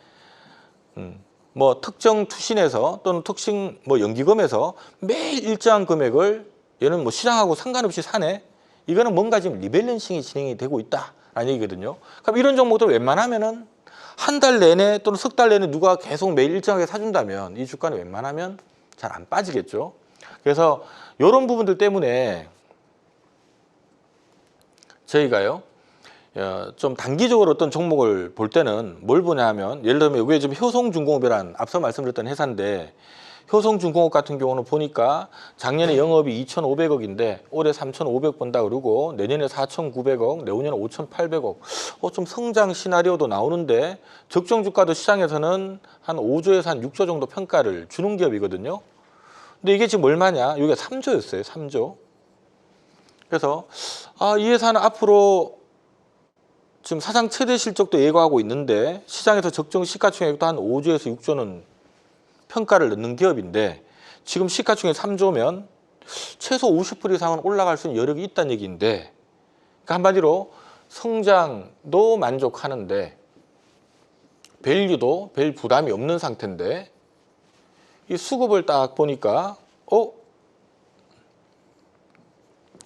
뭐 특정 투신에서 또는 특정 뭐 연기금에서 매일 일정한 금액을 얘는 뭐 시장하고 상관없이 사네. 이거는 뭔가 지금 리밸런싱이 진행이 되고 있다라는 얘기거든요. 그럼 이런 종목들 웬만하면은 한 달 내내 또는 석 달 내내 누가 계속 매일 일정하게 사준다면 이 주가는 웬만하면 잘 안 빠지겠죠. 그래서 이런 부분들 때문에 저희가요 좀 단기적으로 어떤 종목을 볼 때는 뭘 보냐 하면 예를 들면 이게 지금 효성중공업이란 앞서 말씀드렸던 회사인데 효성중공업 같은 경우는 보니까 작년에 영업이 2,500억인데 올해 3,500 번다 그러고 내년에 4,900억, 내후년에 5,800억. 좀 성장 시나리오도 나오는데 적정 주가도 시장에서는 한 5조에서 한 6조 정도 평가를 주는 기업이거든요. 근데 이게 지금 얼마냐? 이게 3조였어요. 3조. 그래서 이 회사는 앞으로 지금 사상 최대 실적도 예고하고 있는데 시장에서 적정 시가총액도 한 5조에서 6조는 평가를 넣는 기업인데 지금 시가총액 3조면 최소 50% 이상은 올라갈 수 있는 여력이 있다는 얘기인데 그러니까 한마디로 성장도 만족하는데 밸류도 별 부담이 없는 상태인데 이 수급을 딱 보니까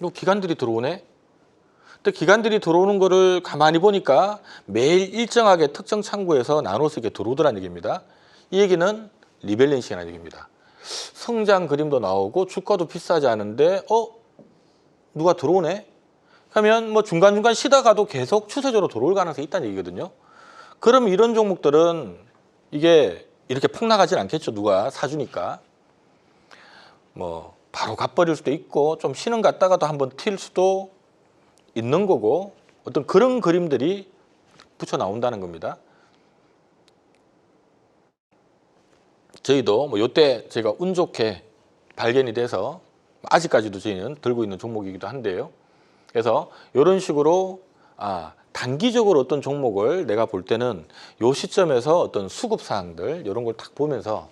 이 기관들이 들어오네. 근데 기관들이 들어오는 거를 가만히 보니까 매일 일정하게 특정 창구에서 나눠서 이렇게 들어오더라는 얘기입니다. 이 얘기는 리밸런싱이라는 얘기입니다. 성장 그림도 나오고 주가도 비싸지 않은데 누가 들어오네? 하면 뭐 중간중간 쉬다가도 계속 추세적으로 들어올 가능성이 있다는 얘기거든요. 그럼 이런 종목들은 이게 이렇게 폭락하진 않겠죠. 누가 사주니까. 뭐 바로 갚버릴 수도 있고 좀 쉬는 갔다가도 한번 튈 수도 있는 거고 어떤 그런 그림들이 붙여 나온다는 겁니다. 저희도 뭐 요때 제가 운 좋게 발견이 돼서 아직까지도 저희는 들고 있는 종목이기도 한데요. 그래서 이런 식으로 단기적으로 어떤 종목을 내가 볼 때는 요 시점에서 어떤 수급 사항들 이런 걸 딱 보면서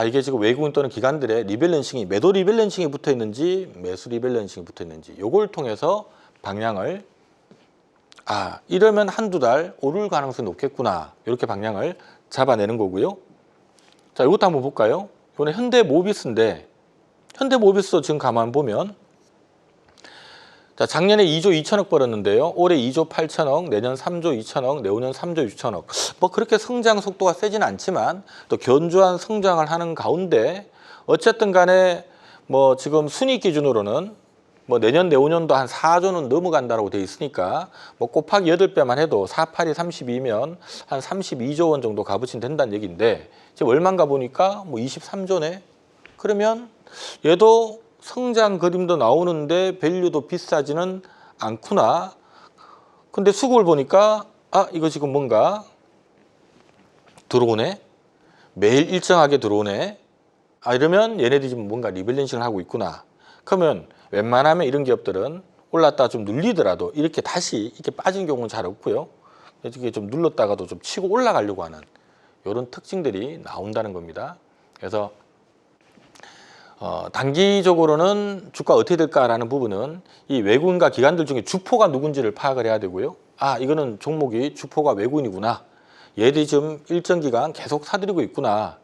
이게 지금 외국인 또는 기관들의 리밸런싱이 매도 리밸런싱이 붙어 있는지 매수 리밸런싱이 붙어 있는지 요걸 통해서 방향을 이러면 한두 달 오를 가능성이 높겠구나 이렇게 방향을 잡아내는 거고요. 자, 이것도 한번 볼까요? 이거는 현대모비스인데 현대모비스도 지금 가만 보면 자, 작년에 2조 2천억 벌었는데요. 올해 2조 8천억, 내년 3조 2천억, 내후년 3조 6천억. 뭐 그렇게 성장 속도가 세지는 않지만 또 견조한 성장을 하는 가운데 어쨌든 간에 뭐 지금 순이익 기준으로는 뭐 내년 내후년도 한 4조는 넘어간다고 돼 있으니까 뭐 곱하기 8배만 해도 4, 8이 32면 한 32조 원 정도 값어치는 된다는 얘기인데 지금 얼마인가 보니까 뭐 23조네. 그러면 얘도 성장 그림도 나오는데 밸류도 비싸지는 않구나. 근데 수급을 보니까 이거 지금 뭔가 들어오네. 매일 일정하게 들어오네. 이러면 얘네들이 지금 뭔가 리밸런싱을 하고 있구나. 그러면 웬만하면 이런 기업들은 올랐다가 좀 눌리더라도 이렇게 다시 이렇게 빠진 경우는 잘 없고요. 이렇게 좀 눌렀다가도 좀 치고 올라가려고 하는 이런 특징들이 나온다는 겁니다. 그래서 단기적으로는 주가 어떻게 될까라는 부분은 이 외국인과 기관들 중에 주포가 누군지를 파악을 해야 되고요. 이거는 종목이 주포가 외국인이구나. 얘들이 지금 일정 기간 계속 사들이고 있구나.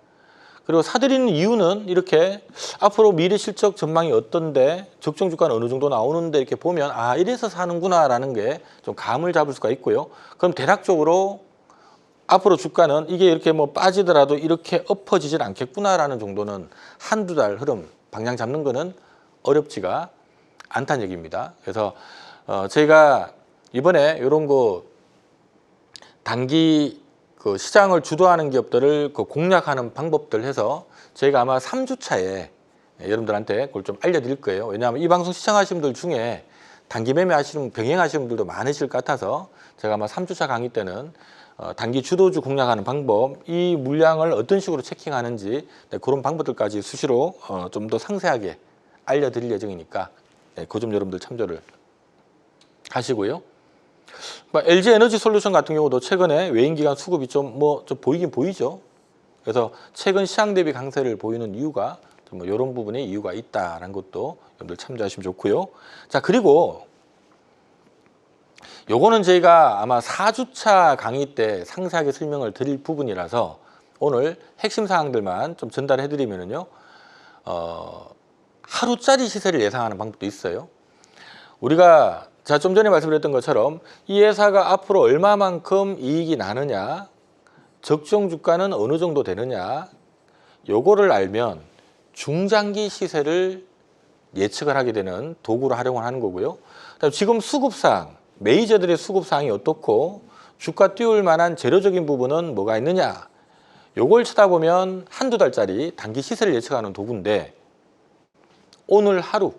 그리고 사들이는 이유는 이렇게 앞으로 미래 실적 전망이 어떤데 적정 주가는 어느 정도 나오는데 이렇게 보면 이래서 사는구나라는 게 좀 감을 잡을 수가 있고요. 그럼 대략적으로 앞으로 주가는 이게 이렇게 뭐 빠지더라도 이렇게 엎어지질 않겠구나라는 정도는 한두 달 흐름 방향 잡는 거는 어렵지가 않다는 얘기입니다. 그래서 제가 이번에 이런 거 단기 그 시장을 주도하는 기업들을 그 공략하는 방법들 해서 저희가 아마 3주차에 여러분들한테 그걸 좀 알려드릴 거예요. 왜냐하면 이 방송 시청하시는 분들 중에 단기 매매 하시는 병행하시는 분들도 많으실 것 같아서 제가 아마 3주차 강의 때는 단기 주도주 공략하는 방법, 이 물량을 어떤 식으로 체킹하는지 그런 방법들까지 수시로 좀 더 상세하게 알려드릴 예정이니까 그 점 여러분들 참조를 하시고요. LG 에너지 솔루션 같은 경우도 최근에 외인기관 수급이 좀 보이긴 보이죠. 그래서 최근 시장 대비 강세를 보이는 이유가 뭐 이런 부분에 이유가 있다라는 것도 여러분들 참조하시면 좋고요. 자, 그리고 요거는 저희가 아마 4주차 강의 때 상세하게 설명을 드릴 부분이라서 오늘 핵심 사항들만 좀 전달해 드리면은요. 하루짜리 시세를 예상하는 방법도 있어요. 우리가 좀 전에 말씀드렸던 것처럼 이 회사가 앞으로 얼마만큼 이익이 나느냐, 적정 주가는 어느 정도 되느냐, 요거를 알면 중장기 시세를 예측을 하게 되는 도구로 활용을 하는 거고요. 지금 수급상 메이저들의 수급상이 어떻고 주가 띄울 만한 재료적인 부분은 뭐가 있느냐, 요걸 쳐다보면 한두 달짜리 단기 시세를 예측하는 도구인데 오늘 하루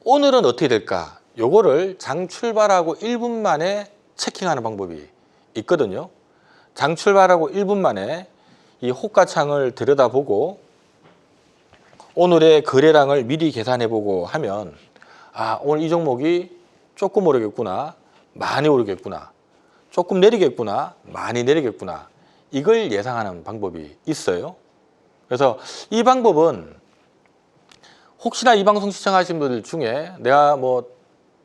오늘은 어떻게 될까? 요거를 장 출발하고 1분 만에 체킹하는 방법이 있거든요. 장 출발하고 1분 만에 이 호가창을 들여다보고 오늘의 거래량을 미리 계산해보고 하면 오늘 이 종목이 조금 오르겠구나, 많이 오르겠구나, 조금 내리겠구나, 많이 내리겠구나, 이걸 예상하는 방법이 있어요. 그래서 이 방법은 혹시나 이 방송 시청하신 분들 중에 내가 뭐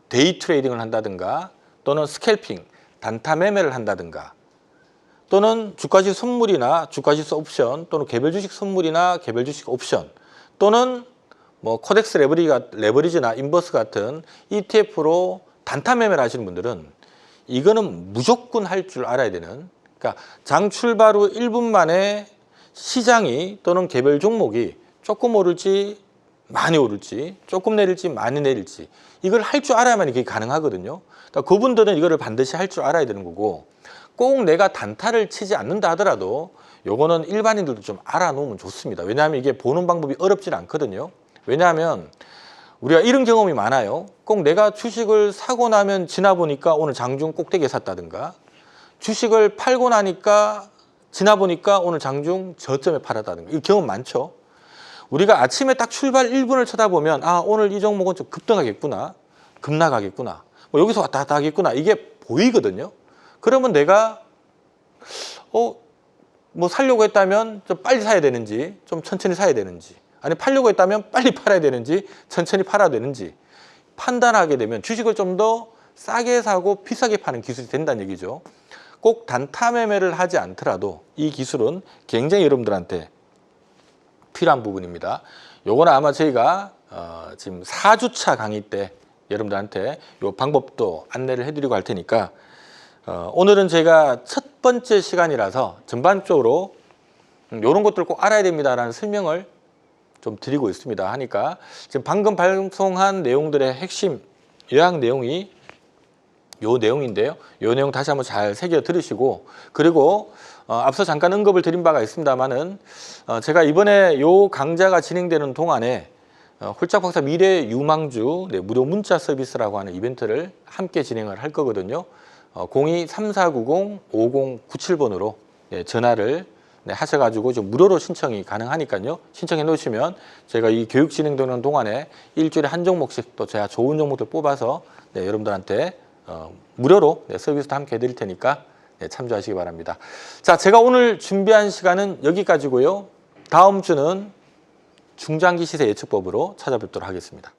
데이 트레이딩을 한다든가 또는 스캘핑, 단타 매매를 한다든가 또는 주가지수 선물이나 주가지수 옵션 또는 개별 주식 선물이나 개별 주식 옵션 또는 뭐 코덱스 레버리지나 인버스 같은 ETF로 단타 매매를 하시는 분들은 이거는 무조건 할 줄 알아야 되는, 그러니까 장 출발 후 1분 만에 시장이 또는 개별 종목이 조금 오를지 많이 오를지, 조금 내릴지 많이 내릴지, 이걸 할 줄 알아야만 이게 가능하거든요. 그러니까 그분들은 이거를 반드시 할 줄 알아야 되는 거고, 꼭 내가 단타를 치지 않는다 하더라도 요거는 일반인들도 좀 알아놓으면 좋습니다. 왜냐하면 이게 보는 방법이 어렵진 않거든요. 왜냐하면 우리가 이런 경험이 많아요. 꼭 내가 주식을 사고 나면 지나 보니까 오늘 장중 꼭대기에 샀다든가, 주식을 팔고 나니까 지나 보니까 오늘 장중 저점에 팔았다든가, 이 경험 많죠. 우리가 아침에 딱 출발 1분을 쳐다보면 아, 오늘 이 종목은 좀 급등하겠구나, 급락하겠구나, 뭐 여기서 왔다 갔다 하겠구나, 이게 보이거든요. 그러면 내가 뭐 살려고 했다면 좀 빨리 사야 되는지 좀 천천히 사야 되는지, 아니 팔려고 했다면 빨리 팔아야 되는지 천천히 팔아야 되는지 판단하게 되면 주식을 좀 더 싸게 사고 비싸게 파는 기술이 된다는 얘기죠. 꼭 단타 매매를 하지 않더라도 이 기술은 굉장히 여러분들한테 필요한 부분입니다. 요거는 아마 저희가 지금 4주차 강의 때 여러분들한테 요 방법도 안내를 해드리고 할 테니까 오늘은 제가 첫 번째 시간이라서 전반적으로 이런 것들 꼭 알아야 됩니다라는 설명을 좀 드리고 있습니다. 하니까 지금 방금 방송한 내용들의 핵심 요약 내용이 요 내용인데요. 요 내용 다시 한번 잘 새겨 들으시고, 그리고 앞서 잠깐 언급을 드린 바가 있습니다만은 제가 이번에 요 강좌가 진행되는 동안에 홀짝 박사 미래 유망주 무료 문자 서비스라고 하는 이벤트를 함께 진행을 할 거거든요. 02-3490-5097번으로 전화를 하셔가지고 좀 무료로 신청이 가능하니까요. 신청해 놓으시면 제가 이 교육 진행되는 동안에 일주일에 한 종목씩 또 제가 좋은 종목들 뽑아서 여러분들한테 무료로 서비스도 함께 해드릴 테니까 참조하시기 바랍니다. 자, 제가 오늘 준비한 시간은 여기까지고요. 다음 주는 중장기 시세 예측법으로 찾아뵙도록 하겠습니다.